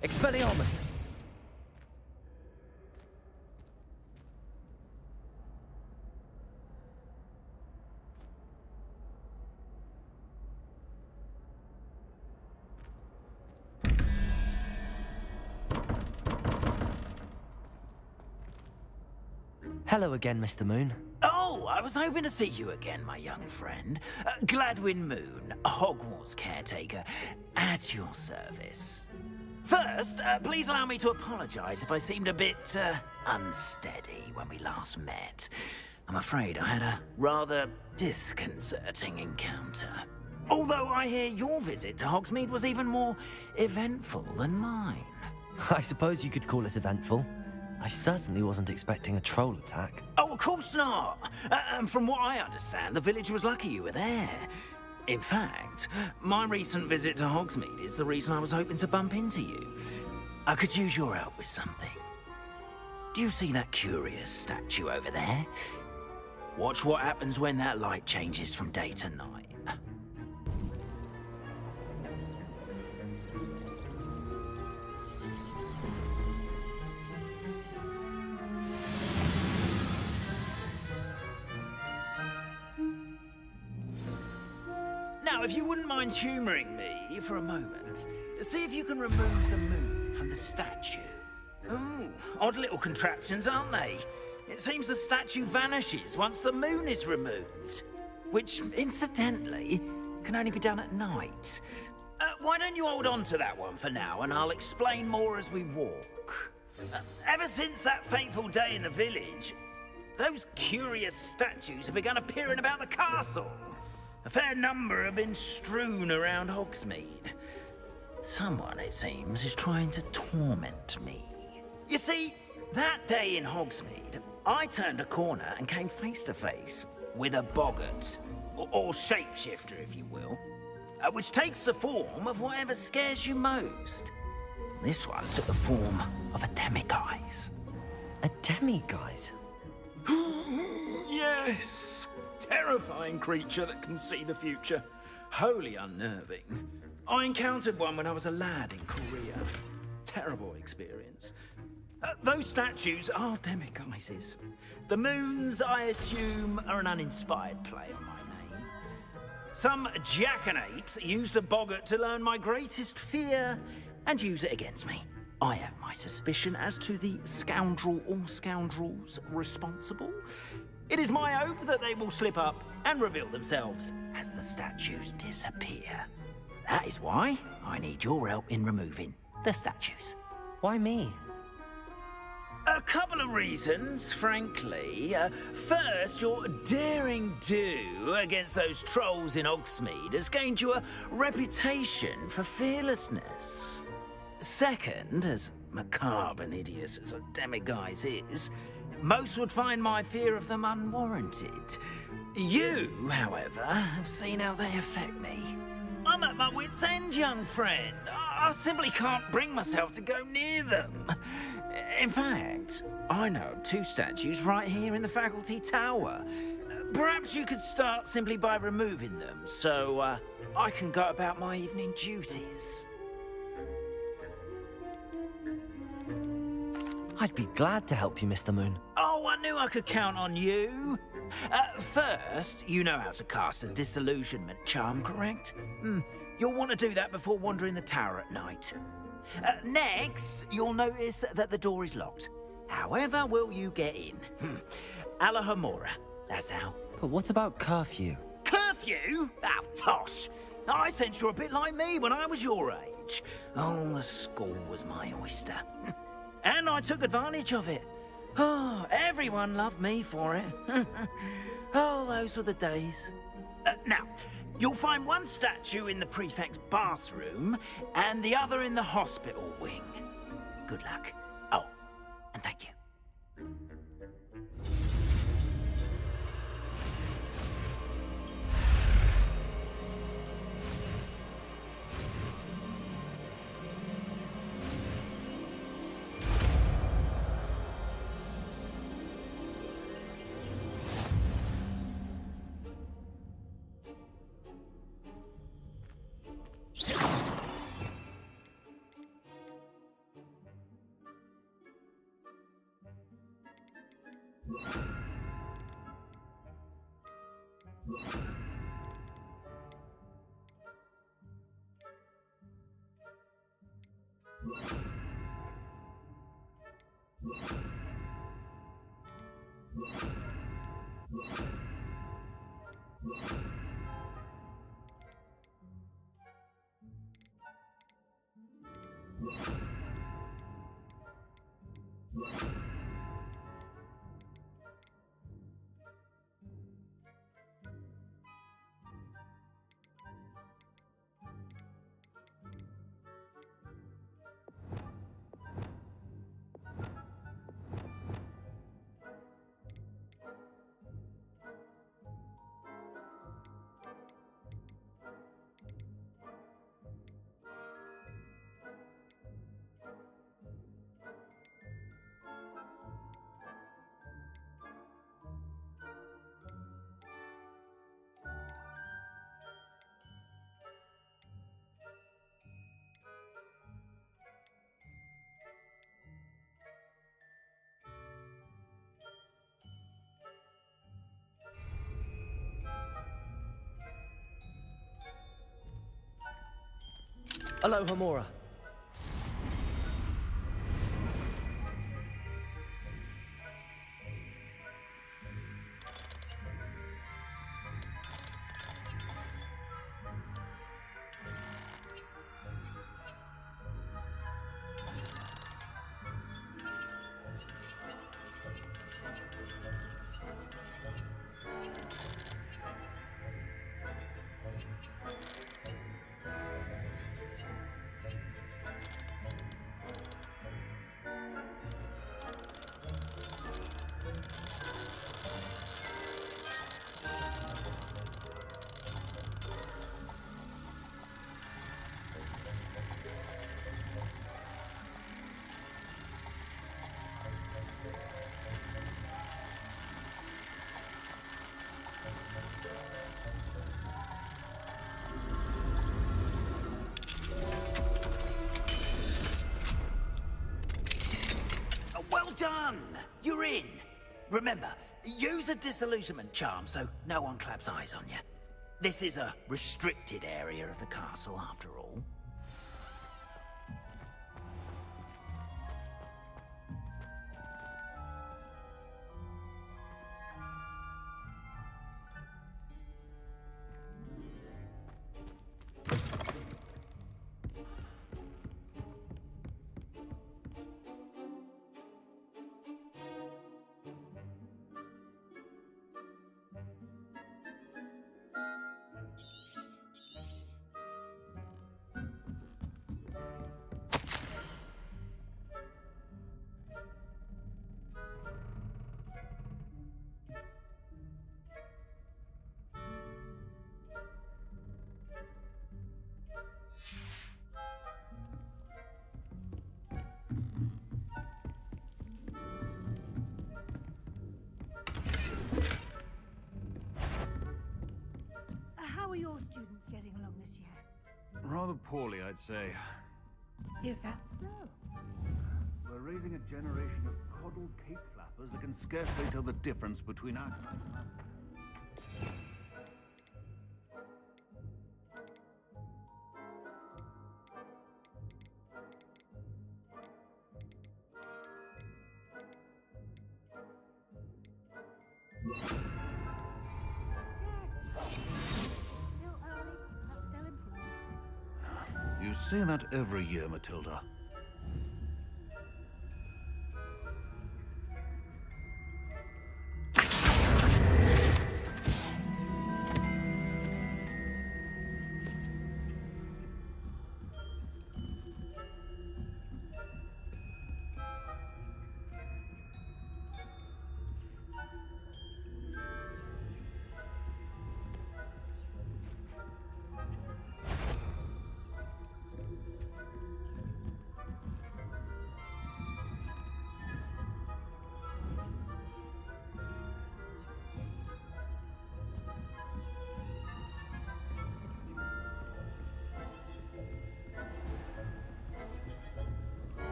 Expelliarmus. Hello again, Mr. Moon. Oh, I was hoping to see you again, my young friend. Gladwin Moon, Hogwarts caretaker, at your service. First, please allow me to apologize if I seemed a bit, unsteady when we last met. I'm afraid I had a rather disconcerting encounter. Although I hear your visit to Hogsmeade was even more eventful than mine. I suppose you could call it eventful. I certainly wasn't expecting a troll attack. Oh, of course not. And from what I understand, the village was lucky you were there. In fact, my recent visit to Hogsmeade is the reason I was hoping to bump into you. I could use your help with something. Do you see that curious statue over there? Watch what happens when that light changes from day to night. Now, if you wouldn't mind humouring me for a moment, see if you can remove the moon from the statue. Ooh, odd little contraptions, aren't they? It seems the statue vanishes once the moon is removed, which, incidentally, can only be done at night. Why don't you hold on to that one for now, and I'll explain more as we walk. Ever since that fateful day in the village, those curious statues have begun appearing about the castle. A fair number have been strewn around Hogsmeade. Someone, it seems, is trying to torment me. You see, that day in Hogsmeade, I turned a corner and came face to face with a boggart, or shapeshifter, if you will, which takes the form of whatever scares you most. This one took the form of a demiguise. A demiguise? Yes! Terrifying creature that can see the future. Wholly unnerving. I encountered one when I was a lad in Korea. Terrible experience. Those statues are demiguises. The moons, I assume, are an uninspired play on my name. Some jackanapes used a boggart to learn my greatest fear and use it against me. I have my suspicion as to the scoundrel or scoundrels responsible. It is my hope that they will slip up and reveal themselves as the statues disappear. That is why I need your help in removing the statues. Why me? A couple of reasons, frankly. First, your daring do against those trolls in Hogsmeade has gained you a reputation for fearlessness. Second, as macabre and hideous as a demiguise is, most would find my fear of them unwarranted. You, however, have seen how they affect me. at my wit's end, young friend. I simply can't bring myself to go near them. In fact, I know of 2 statues right here in the faculty tower. Perhaps you could start simply by removing them, so I can go about my evening duties. I'd be glad to help you, Mr. Moon. Oh, I knew I could count on you. First, you know how to cast a disillusionment charm, correct? You'll want to do that before wandering the tower at night. Next, you'll notice that the door is locked. However will you get in? Alahomora, that's how. But what about curfew? Curfew? Oh, tosh. I sense you're a bit like me when I was your age. Oh, the school was my oyster. And I took advantage of it. Oh, everyone loved me for it. Oh, those were the days. Now, you'll find one statue in the prefect's bathroom and the other in the hospital wing. Good luck. Oh, and thank you. Alohomora. Done! You're in. Remember, use a disillusionment charm so no one claps eyes on you. This is a restricted area of the castle, after all. Rather poorly, I'd say. Is that so? We're raising a generation of coddled cape flappers that can scarcely tell the difference between us. You say that every year, Matilda.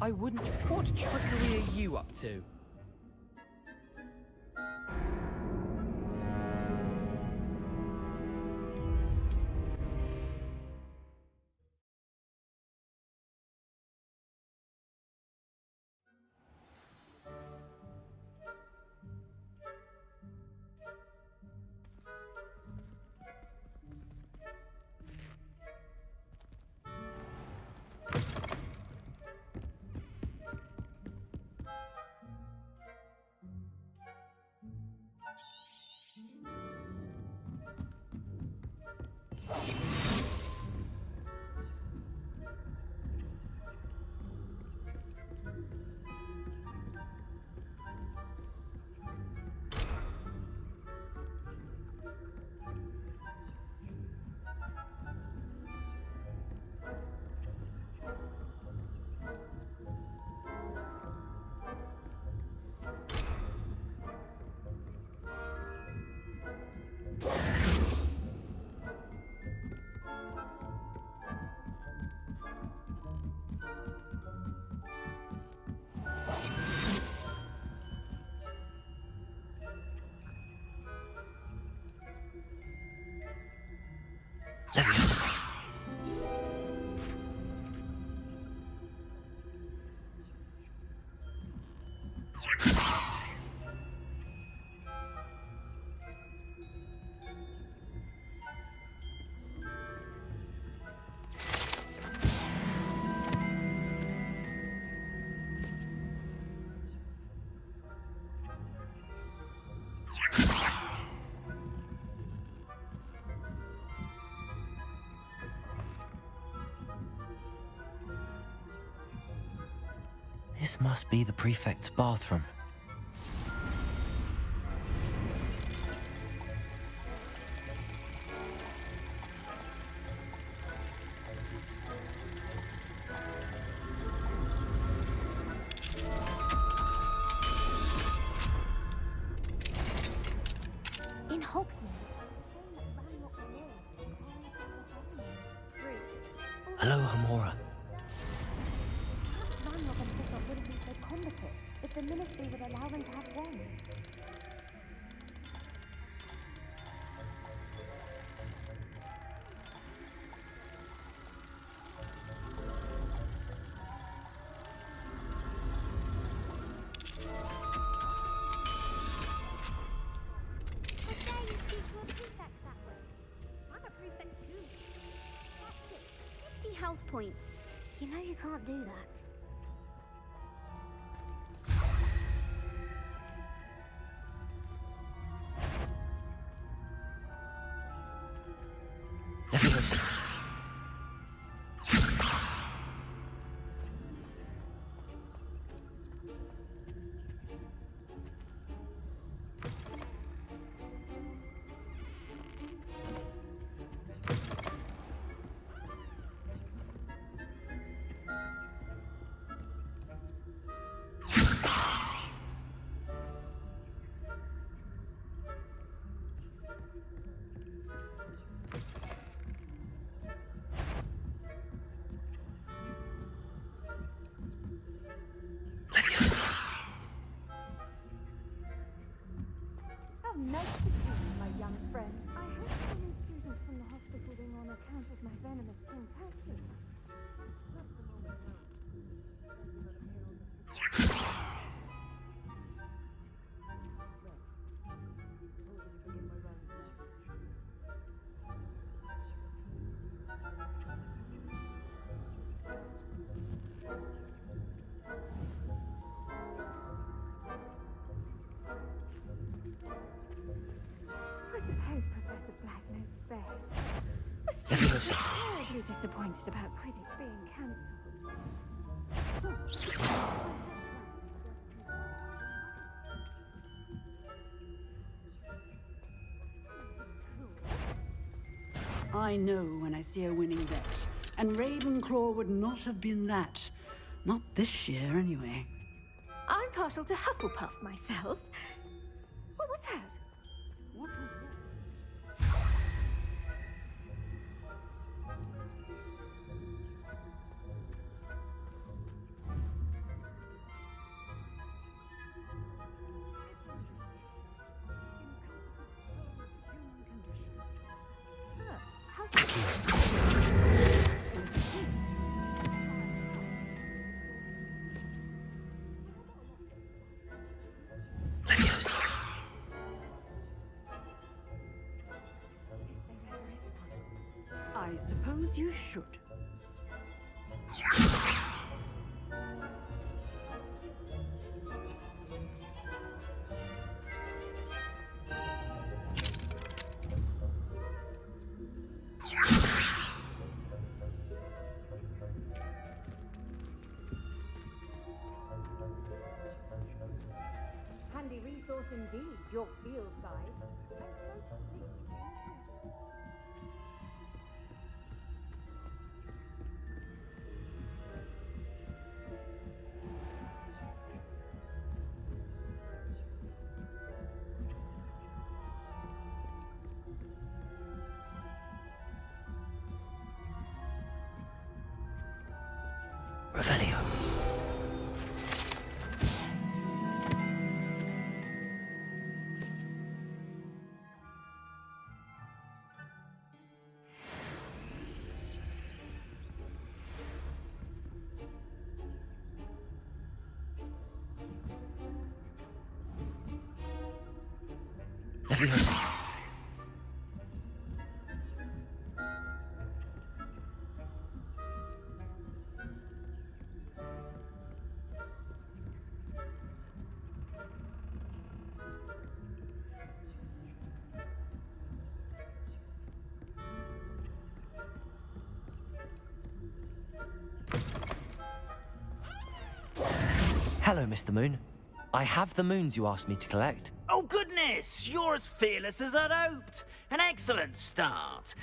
I wouldn't. What trickery are you up to? This must be the prefect's bathroom. In Hogsmeade. Hello, Hamora. combative if the Ministry would allow them to have wands. House points. You know you can't do that. Leviosa. Nice to see you, my young friend. I hope some students from the hospital wing on account of my venomous contagion. Leviosa. Terribly disappointed about critics being cancelled. I know when I see a winning bet, and Ravenclaw would not have been that. Not this year, anyway. I'm partial to Hufflepuff myself. What was that? What was that? I suppose you should. Handy resource indeed, your field guide. Revelio. Leviosa. Hello, Mr. Moon. I have the moons you asked me to collect. Oh, goodness! You're as fearless as I'd hoped. An excellent start.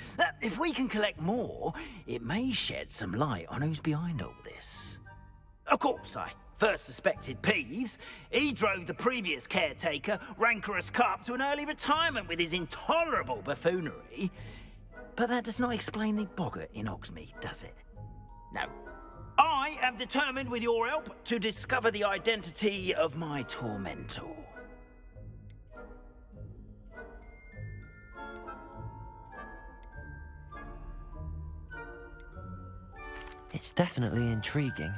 If we can collect more, it may shed some light on who's behind all this. Of course, I first suspected Peeves. He drove the previous caretaker, Rancorous Carp, to an early retirement with his intolerable buffoonery. But that does not explain the boggart in Hogsmeade, does it? No. I am determined, with your help, to discover the identity of my tormentor. It's definitely intriguing.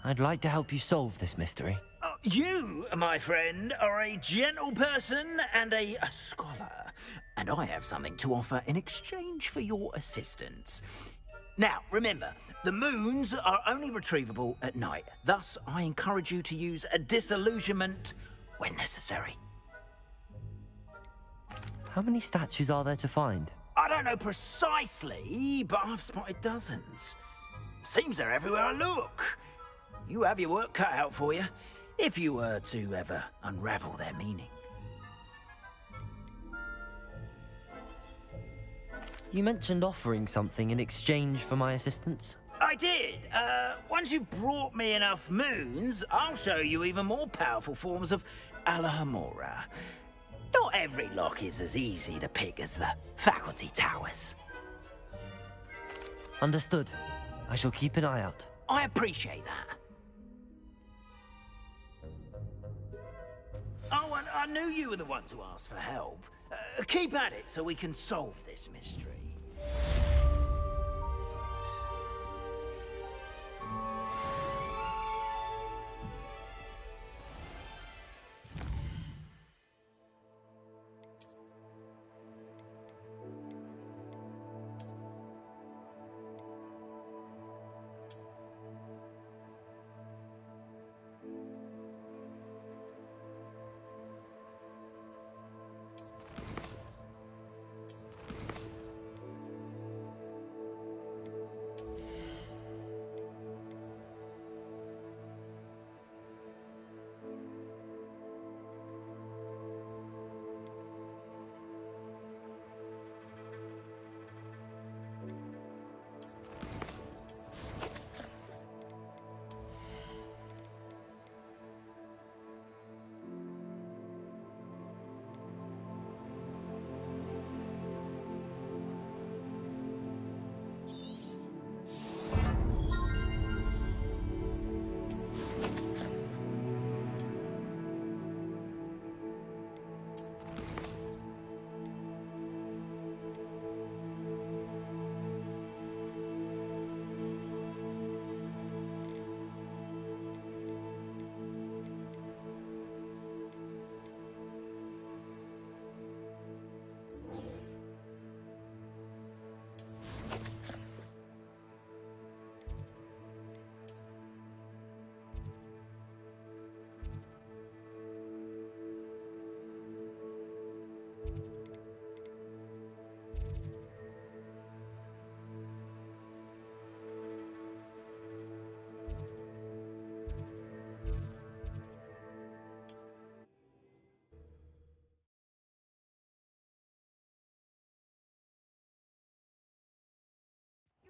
I'd like to help you solve this mystery. You, my friend, are a gentle person and a scholar, and I have something to offer in exchange for your assistance. Now, remember, the moons are only retrievable at night. Thus, I encourage you to use a disillusionment when necessary. How many statues are there to find? I don't know precisely, but I've spotted dozens. Seems they're everywhere I look. You have your work cut out for you, if you were to ever unravel their meaning. You mentioned offering something in exchange for my assistance. I did. Once you've brought me enough moons, I'll show you even more powerful forms of Alohomora. Not every lock is as easy to pick as the faculty towers. Understood. I shall keep an eye out. I appreciate that. Oh, and I knew you were the one to ask for help. Keep at it so we can solve this mystery.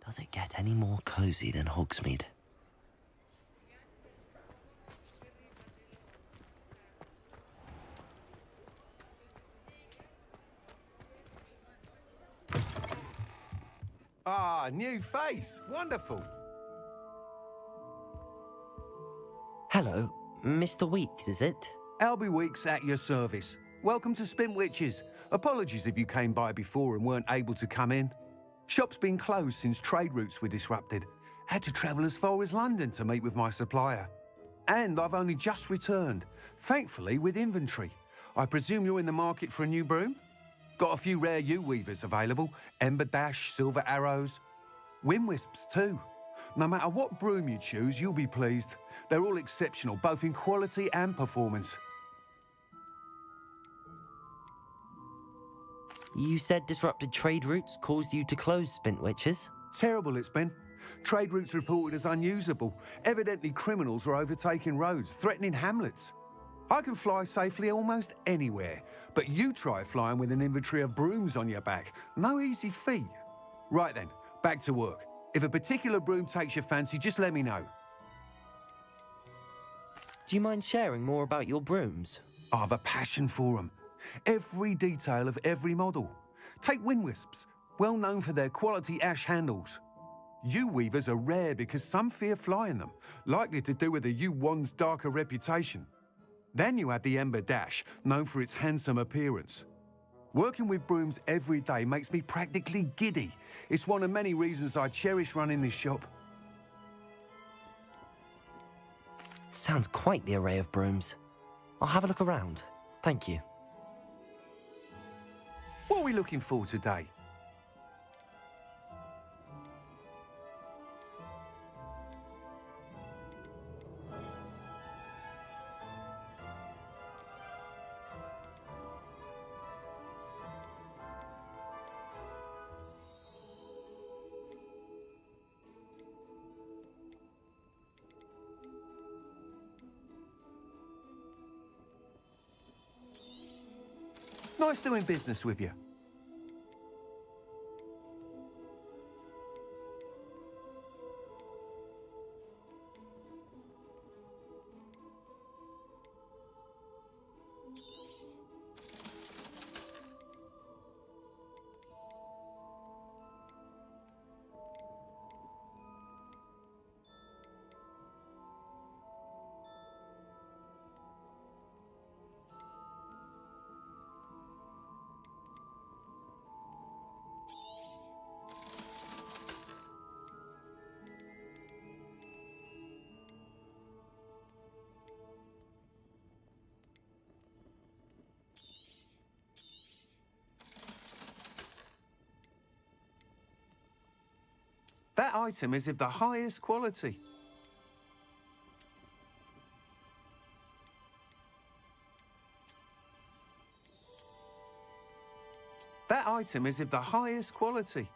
Does it get any more cozy than Hogsmeade? Ah, new face. Wonderful. Hello, Mr. Weeks, is it? Albie Weeks at your service. Welcome to Spintwitches. Apologies if you came by before and weren't able to come in. Shop's been closed since trade routes were disrupted. Had to travel as far as London to meet with my supplier. And I've only just returned, thankfully with inventory. I presume you're in the market for a new broom? Got a few rare yew-weavers available. Ember Dash, Silver Arrows. Wind Wisps too. No matter what broom you choose, you'll be pleased. They're all exceptional, both in quality and performance. You said disrupted trade routes caused you to close Spintwitches? Terrible it's been. Trade routes reported as unusable. Evidently criminals were overtaking roads, threatening hamlets. I can fly safely almost anywhere, but you try flying with an inventory of brooms on your back. No easy feat. Right then, back to work. If a particular broom takes your fancy, just let me know. Do you mind sharing more about your brooms? I have a passion for them. Every detail of every model. Take Wind Wisps, well known for their quality ash handles. Yew weavers are rare because some fear flying them, likely to do with the yew wand's darker reputation. Then you have the ember dash, known for its handsome appearance. Working with brooms every day makes me practically giddy. It's one of many reasons I cherish running this shop. Sounds quite the array of brooms. I'll have a look around. Thank you. What are we looking for today? Nice doing business with you. That item is of the highest quality. That item is of the highest quality.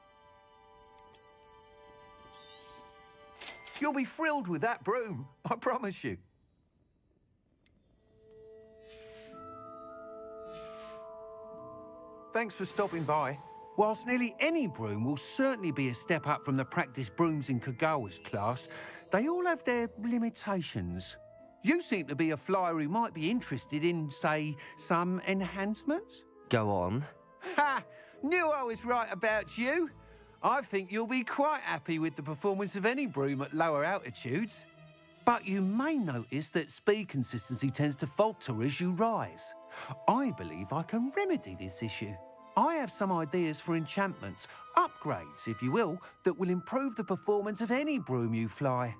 You'll be thrilled with that broom, I promise you. Thanks for stopping by. Whilst nearly any broom will certainly be a step up from the practice brooms in Kagawa's class, they all have their limitations. You seem to be a flyer who might be interested in, say, some enhancements? Go on. Ha! Knew I was right about you. I think you'll be quite happy with the performance of any broom at lower altitudes. But you may notice that speed consistency tends to falter as you rise. I believe I can remedy this issue. I have some ideas for enchantments, upgrades, if you will, that will improve the performance of any broom you fly.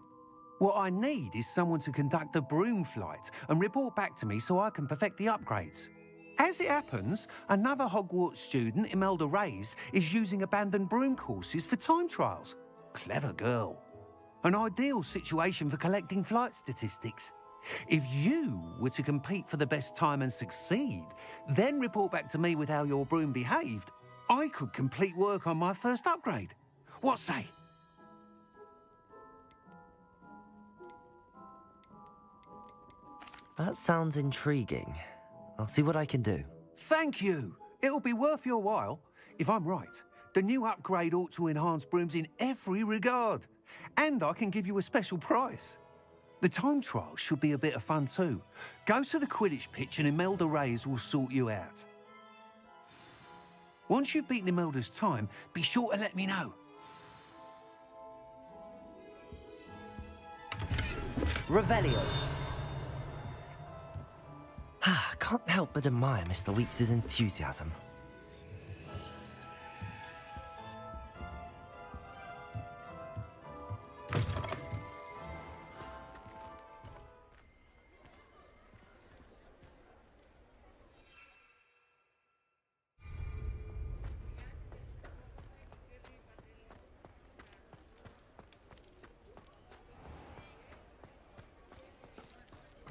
What I need is someone to conduct a broom flight and report back to me so I can perfect the upgrades. As it happens, another Hogwarts student, Imelda Reyes, is using abandoned broom courses for time trials. Clever girl. An ideal situation for collecting flight statistics. If you were to compete for the best time and succeed, then report back to me with how your broom behaved, I could complete work on my first upgrade. What say? That sounds intriguing. I'll see what I can do. Thank you. It'll be worth your while. If I'm right, the new upgrade ought to enhance brooms in every regard. And I can give you a special price. The time trial should be a bit of fun too. Go to the Quidditch pitch and Imelda Reyes will sort you out. Once you've beaten Imelda's time, be sure to let me know. Revelio. Can't help but admire Mr. Weeks' enthusiasm.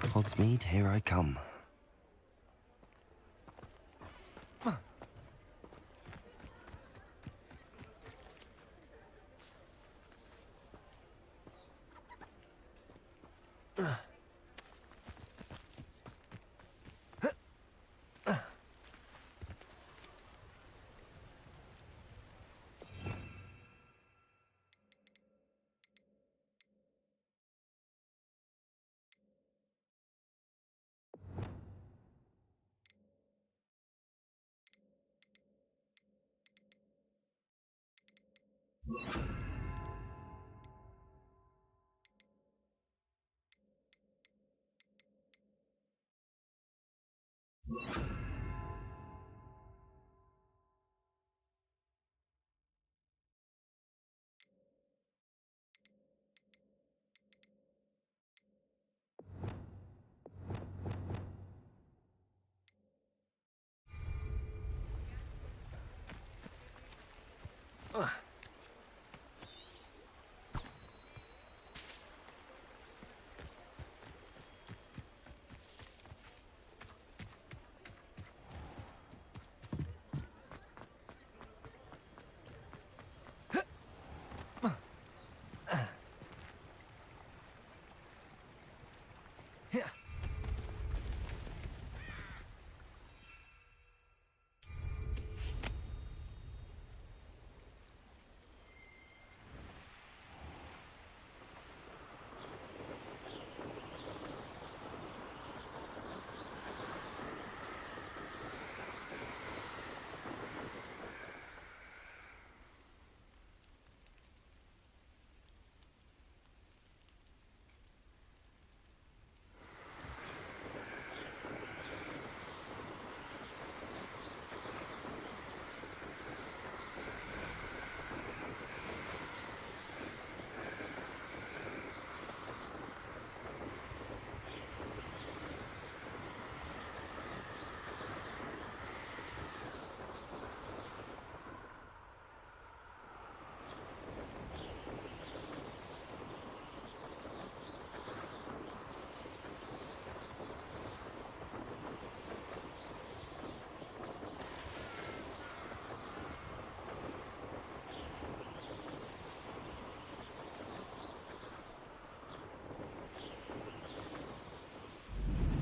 Hogsmeade, here I come.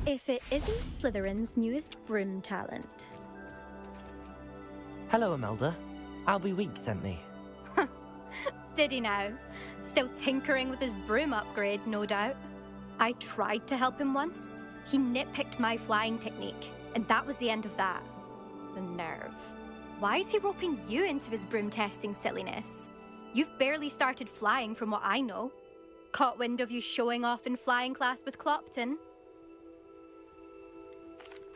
If it isn't Slytherin's newest broom talent. Hello, Imelda. Albie Week sent me. Did he now? Still tinkering with his broom upgrade, no doubt. I tried to help him once. He nitpicked my flying technique, and that was the end of that. The nerve. Why is he roping you into his broom testing silliness? You've barely started flying from what I know. Caught wind of you showing off in flying class with Clopton.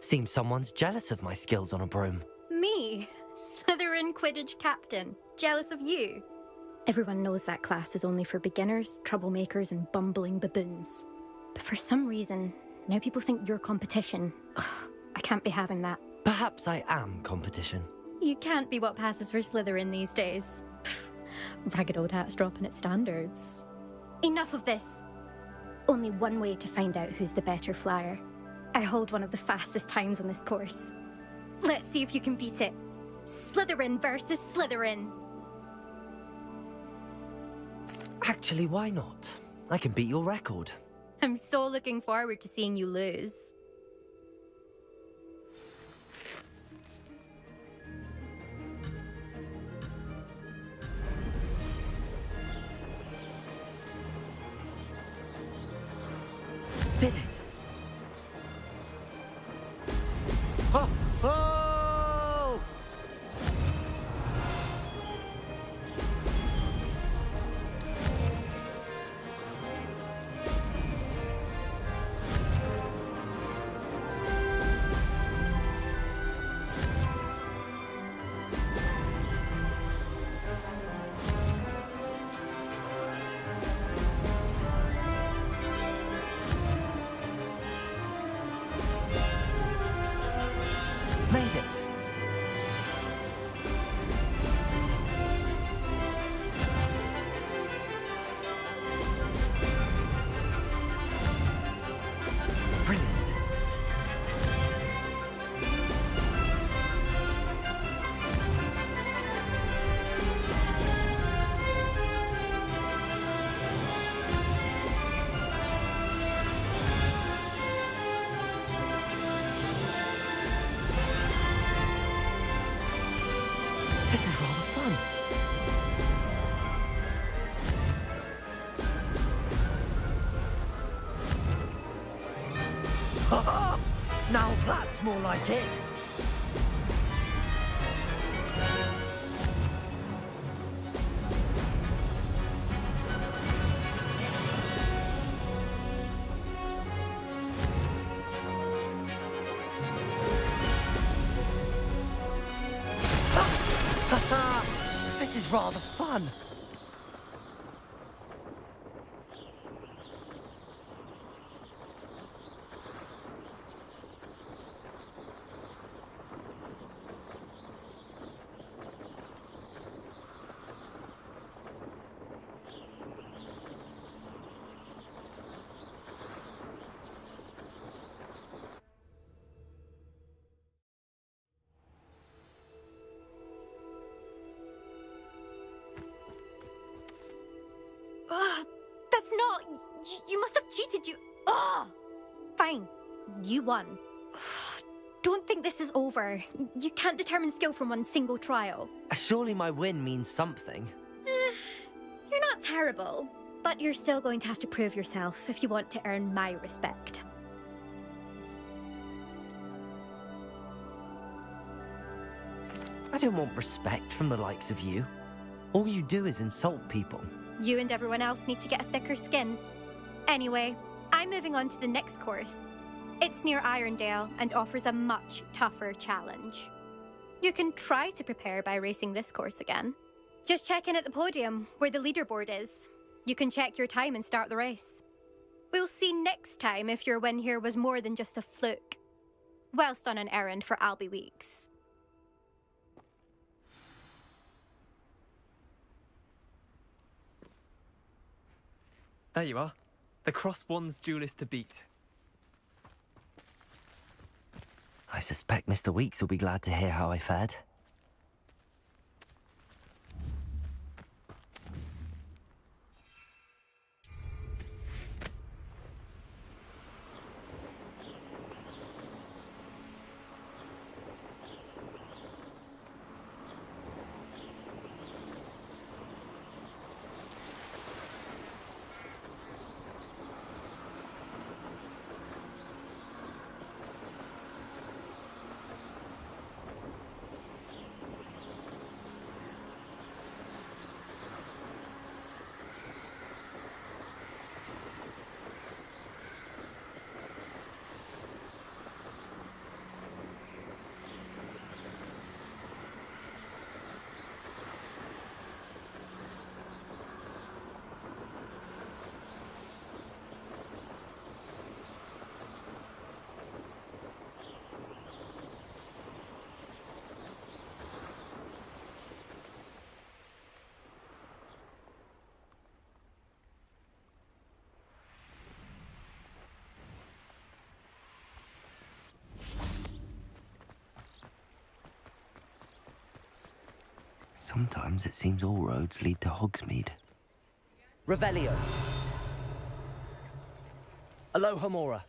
Seems someone's jealous of my skills on a broom. Me? Slytherin Quidditch captain. Jealous of you? Everyone knows that class is only for beginners, troublemakers, and bumbling baboons. But for some reason, now people think you're competition. Ugh, I can't be having that. Perhaps I am competition. You can't be what passes for Slytherin these days. Ragged old hat's dropping its standards. Enough of this. Only one way to find out who's the better flyer. I hold one of the fastest times on this course. Let's see if you can beat it. Slytherin versus Slytherin. Actually, why not? I can beat your record. I'm so looking forward to seeing you lose. Did it? Oh! Oh! Made it. Brilliant. This is rather fun. Ha-ha! Now that's more like it. rather fun. That's not... You must have cheated, you... Ugh! Fine. You won. Don't think this is over. You can't determine skill from one single trial. Surely my win means something. You're not terrible, but you're still going to have to prove yourself if you want to earn my respect. I don't want respect from the likes of you. All you do is insult people. You and everyone else need to get a thicker skin. Anyway, I'm moving on to the next course. It's near Irondale and offers a much tougher challenge. You can try to prepare by racing this course again. Just check in at the podium, where the leaderboard is. You can check your time and start the race. We'll see next time if your win here was more than just a fluke. Whilst on an errand for Albie Weeks. There you are. The Cross Wands duelist to beat. I suspect Mr. Weeks will be glad to hear how I fared. Sometimes it seems all roads lead to Hogsmeade. Revelio. Alohomora.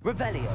Revelio.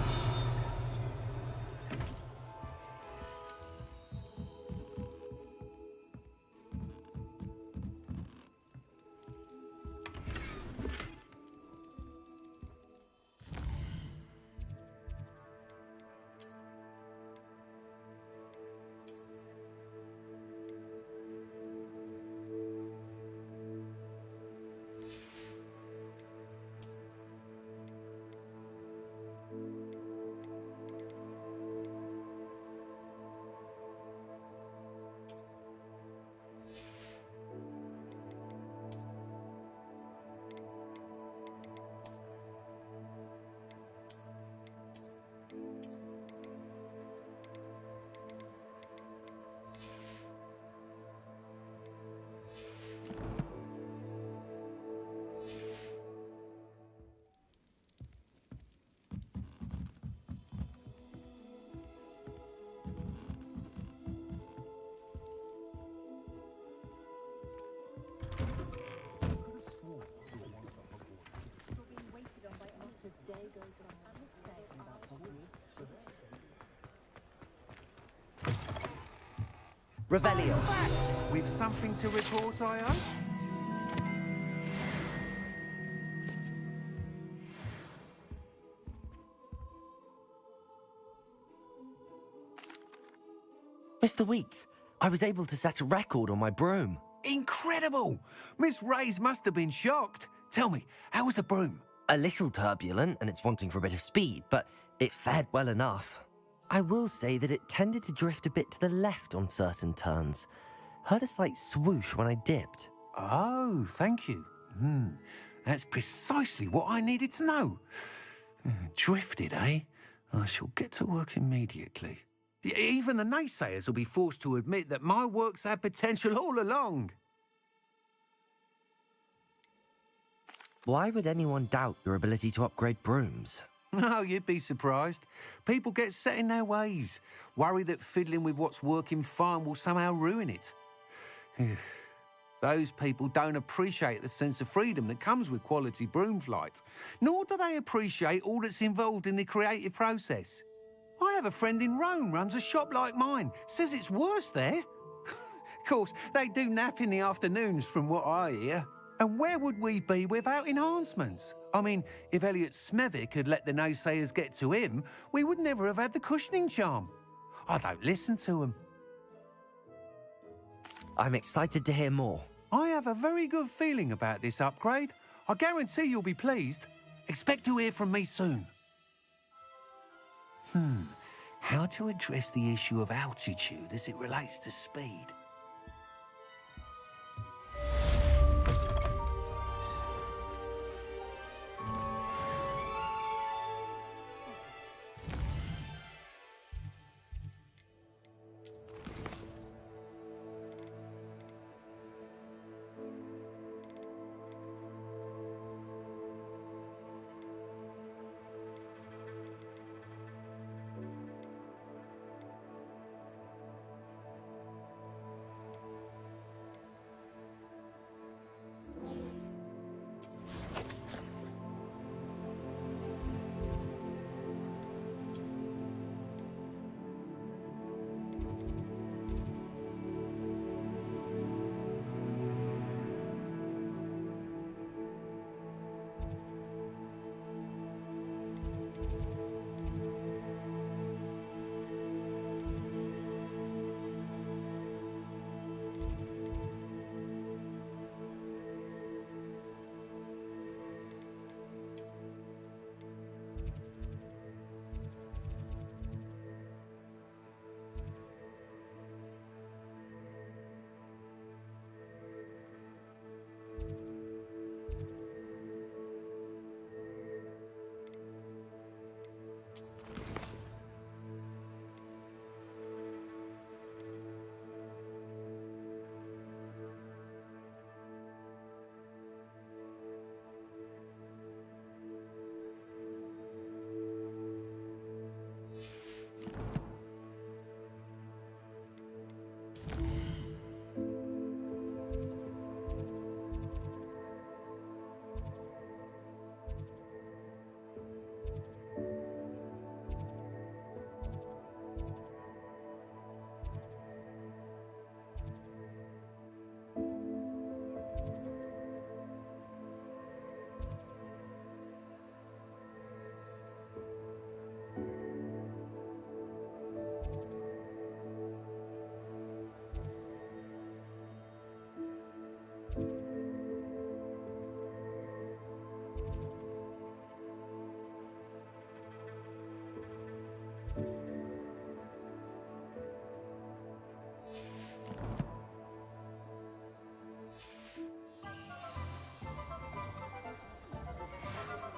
Revelio. With something to report, I hope? Mr. Weeks, I was able to set a record on my broom. Incredible! Miss Reyes must have been shocked. Tell me, how was the broom? A little turbulent and it's wanting for a bit of speed, but it fared well enough. I will say that it tended to drift a bit to the left on certain turns. Heard a slight swoosh when I dipped. Oh, thank you. That's precisely what I needed to know. Drifted, eh? I shall get to work immediately. Even the naysayers will be forced to admit that my work's had potential all along. Why would anyone doubt your ability to upgrade brooms? No, you'd be surprised. People get set in their ways, worry that fiddling with what's working fine will somehow ruin it. Those people don't appreciate the sense of freedom that comes with quality broom flight, nor do they appreciate all that's involved in the creative process. I have a friend in Rome runs a shop like mine, says it's worse there. Of course, they do nap in the afternoons from what I hear. And where would we be without enhancements? I mean, if Elliot Smethwick had let the naysayers get to him, we would never have had the cushioning charm. I don't listen to them. I'm excited to hear more. I have a very good feeling about this upgrade. I guarantee you'll be pleased. Expect to hear from me soon. How to address the issue of altitude as it relates to speed?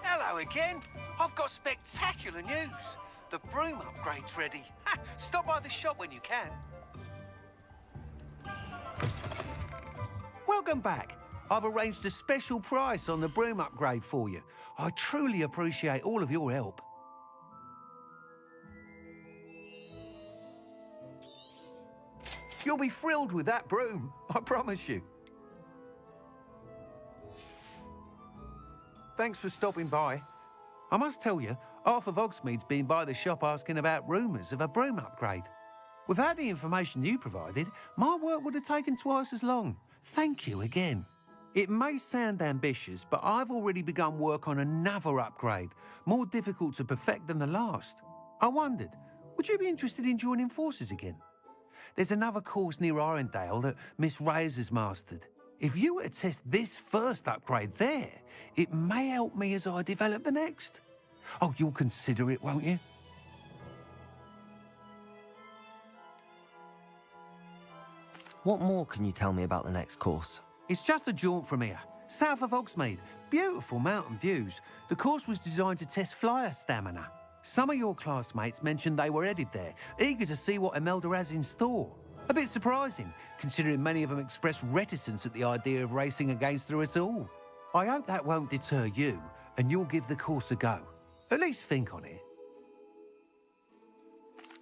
Hello again. I've got spectacular news. The broom upgrade's ready. Stop by the shop when you can. Welcome back. I've arranged a special price on the broom upgrade for you. I truly appreciate all of your help. You'll be thrilled with that broom, I promise you. Thanks for stopping by. I must tell you, half of Hogsmeade's been by the shop asking about rumours of a broom upgrade. Without the information you provided, my work would have taken twice as long. Thank you again. It may sound ambitious, but I've already begun work on another upgrade, more difficult to perfect than the last. I wondered, would you be interested in joining forces again? there's another course near Arendale that Miss Reyes has mastered. If you were to test this first upgrade there, it may help me as I develop the next. Oh, you'll consider it, won't you? What more can you tell me about the next course? It's just a jaunt from here, south of Hogsmeade. Beautiful mountain views. The course was designed to test flyer stamina. Some of your classmates mentioned they were headed there, eager to see what Imelda has in store. A bit surprising, considering many of them expressed reticence at the idea of racing against her at all. I hope that won't deter you, and you'll give the course a go. At least think on it.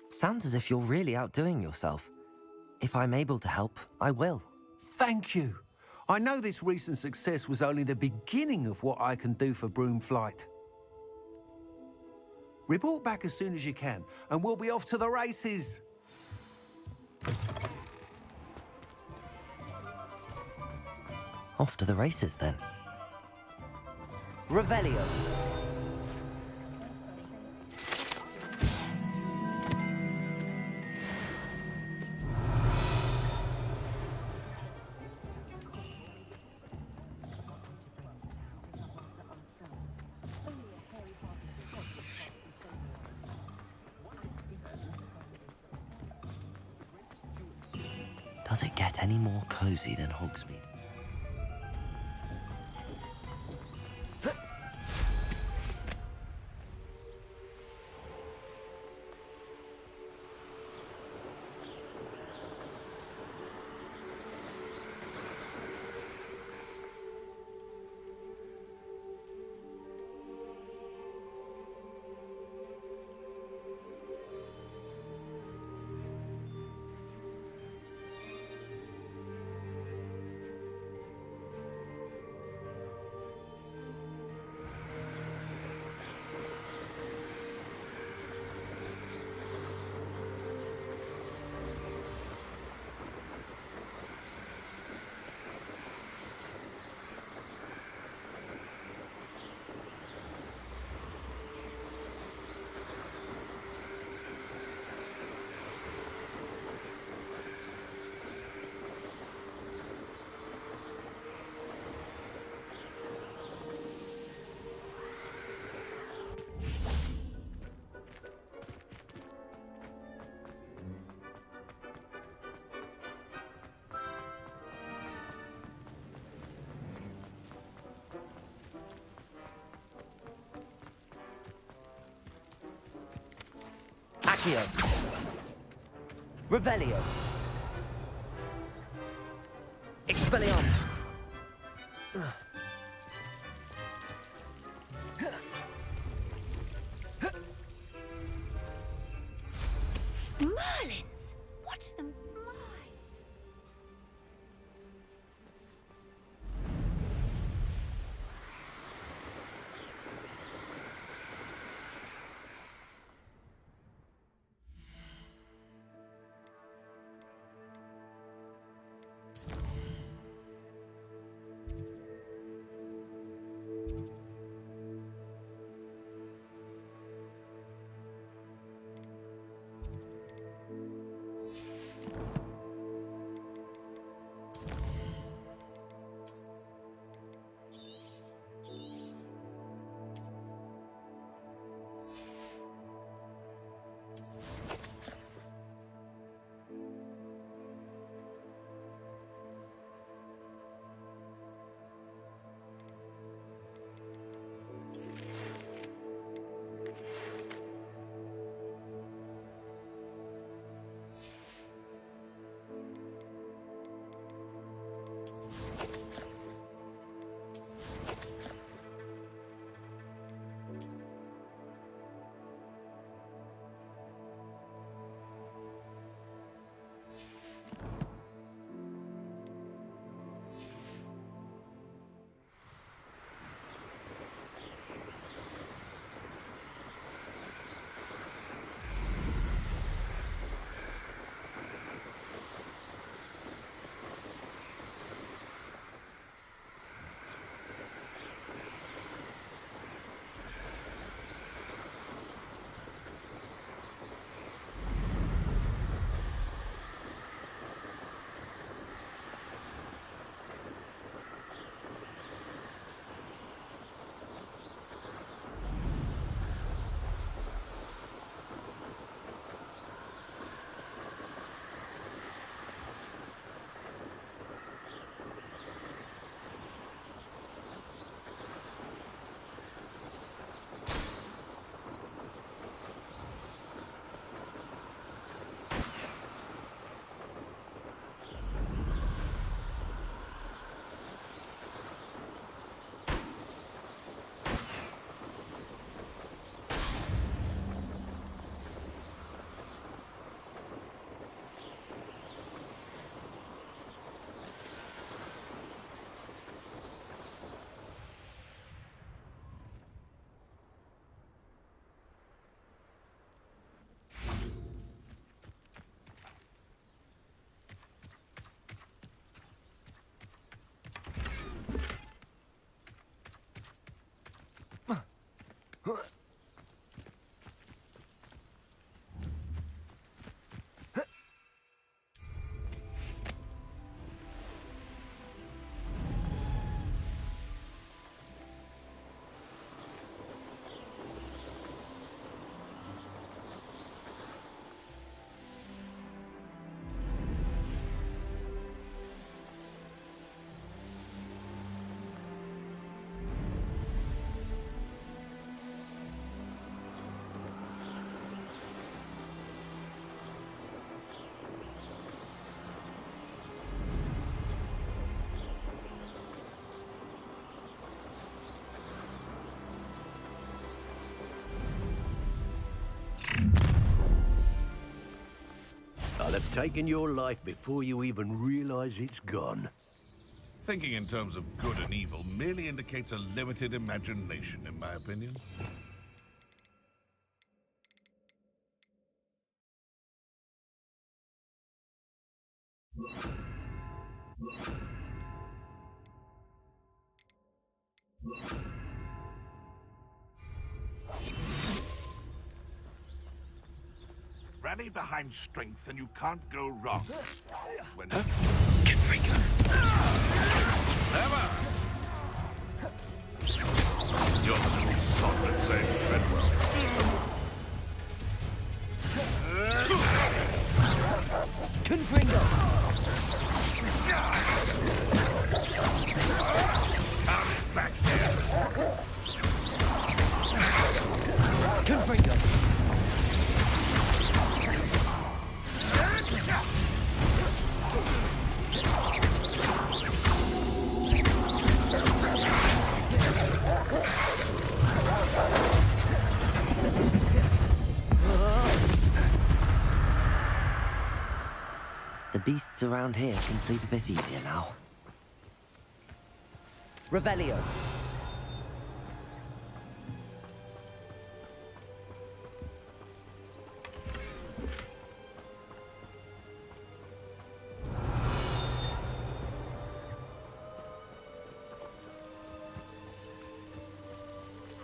Sounds as if you're really outdoing yourself. If I'm able to help, I will. Thank you. I know this recent success was only the beginning of what I can do for Broomflight. Report back as soon as you can, and we'll be off to the races. Off to the races, then. Revelio. Does it get any more cozy than Hogsmeade? Accio. Revelio. Expelliarmus. Merlins! Watch them fly! I'll have taken your life before you even realize it's gone. Thinking in terms of good and evil merely indicates a limited imagination, in my opinion. Rally behind strength and you can't go wrong. When Never! You're the little sod that saved Treadwell. Confringo! Come back here! Confringo! The beasts around here can sleep a bit easier now. Revelio.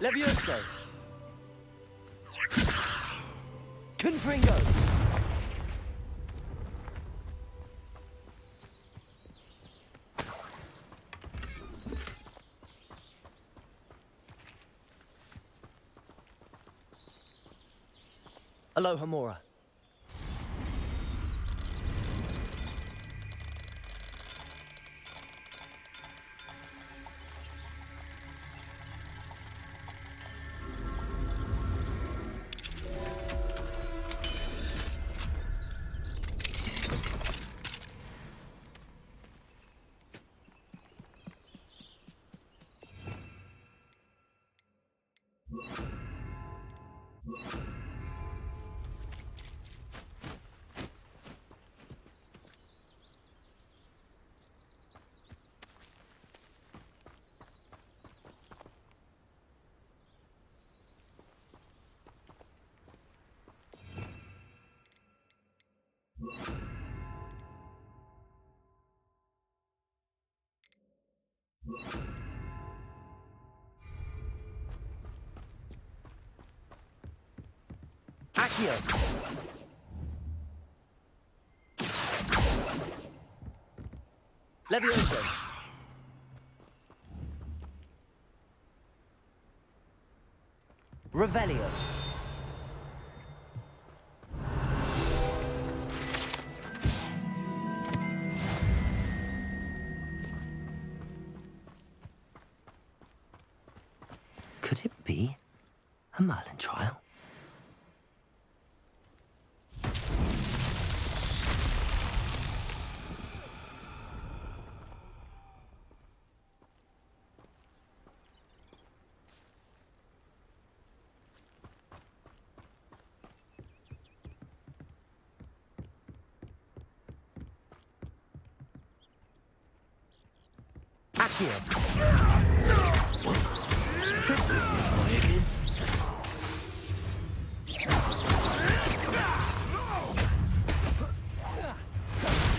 Levioso. Confringo. Aloha Mora. Accio. Levioso. Revelio. Could it be a Merlin trial?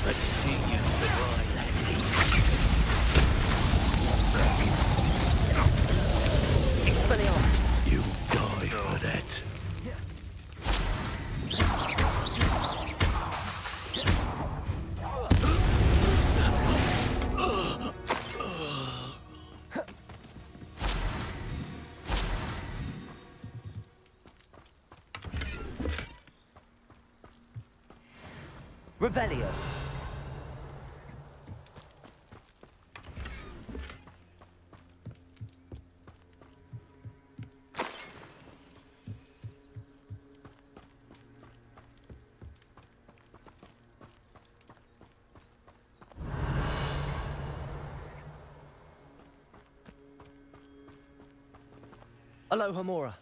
Let's see you survive that. Expelliarmus. You die for that. Revelio. Aloha Mora.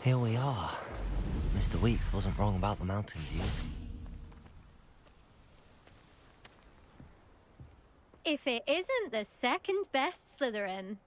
Here we are. Mr. Weeks wasn't wrong about the mountain views. If it isn't the second best Slytherin.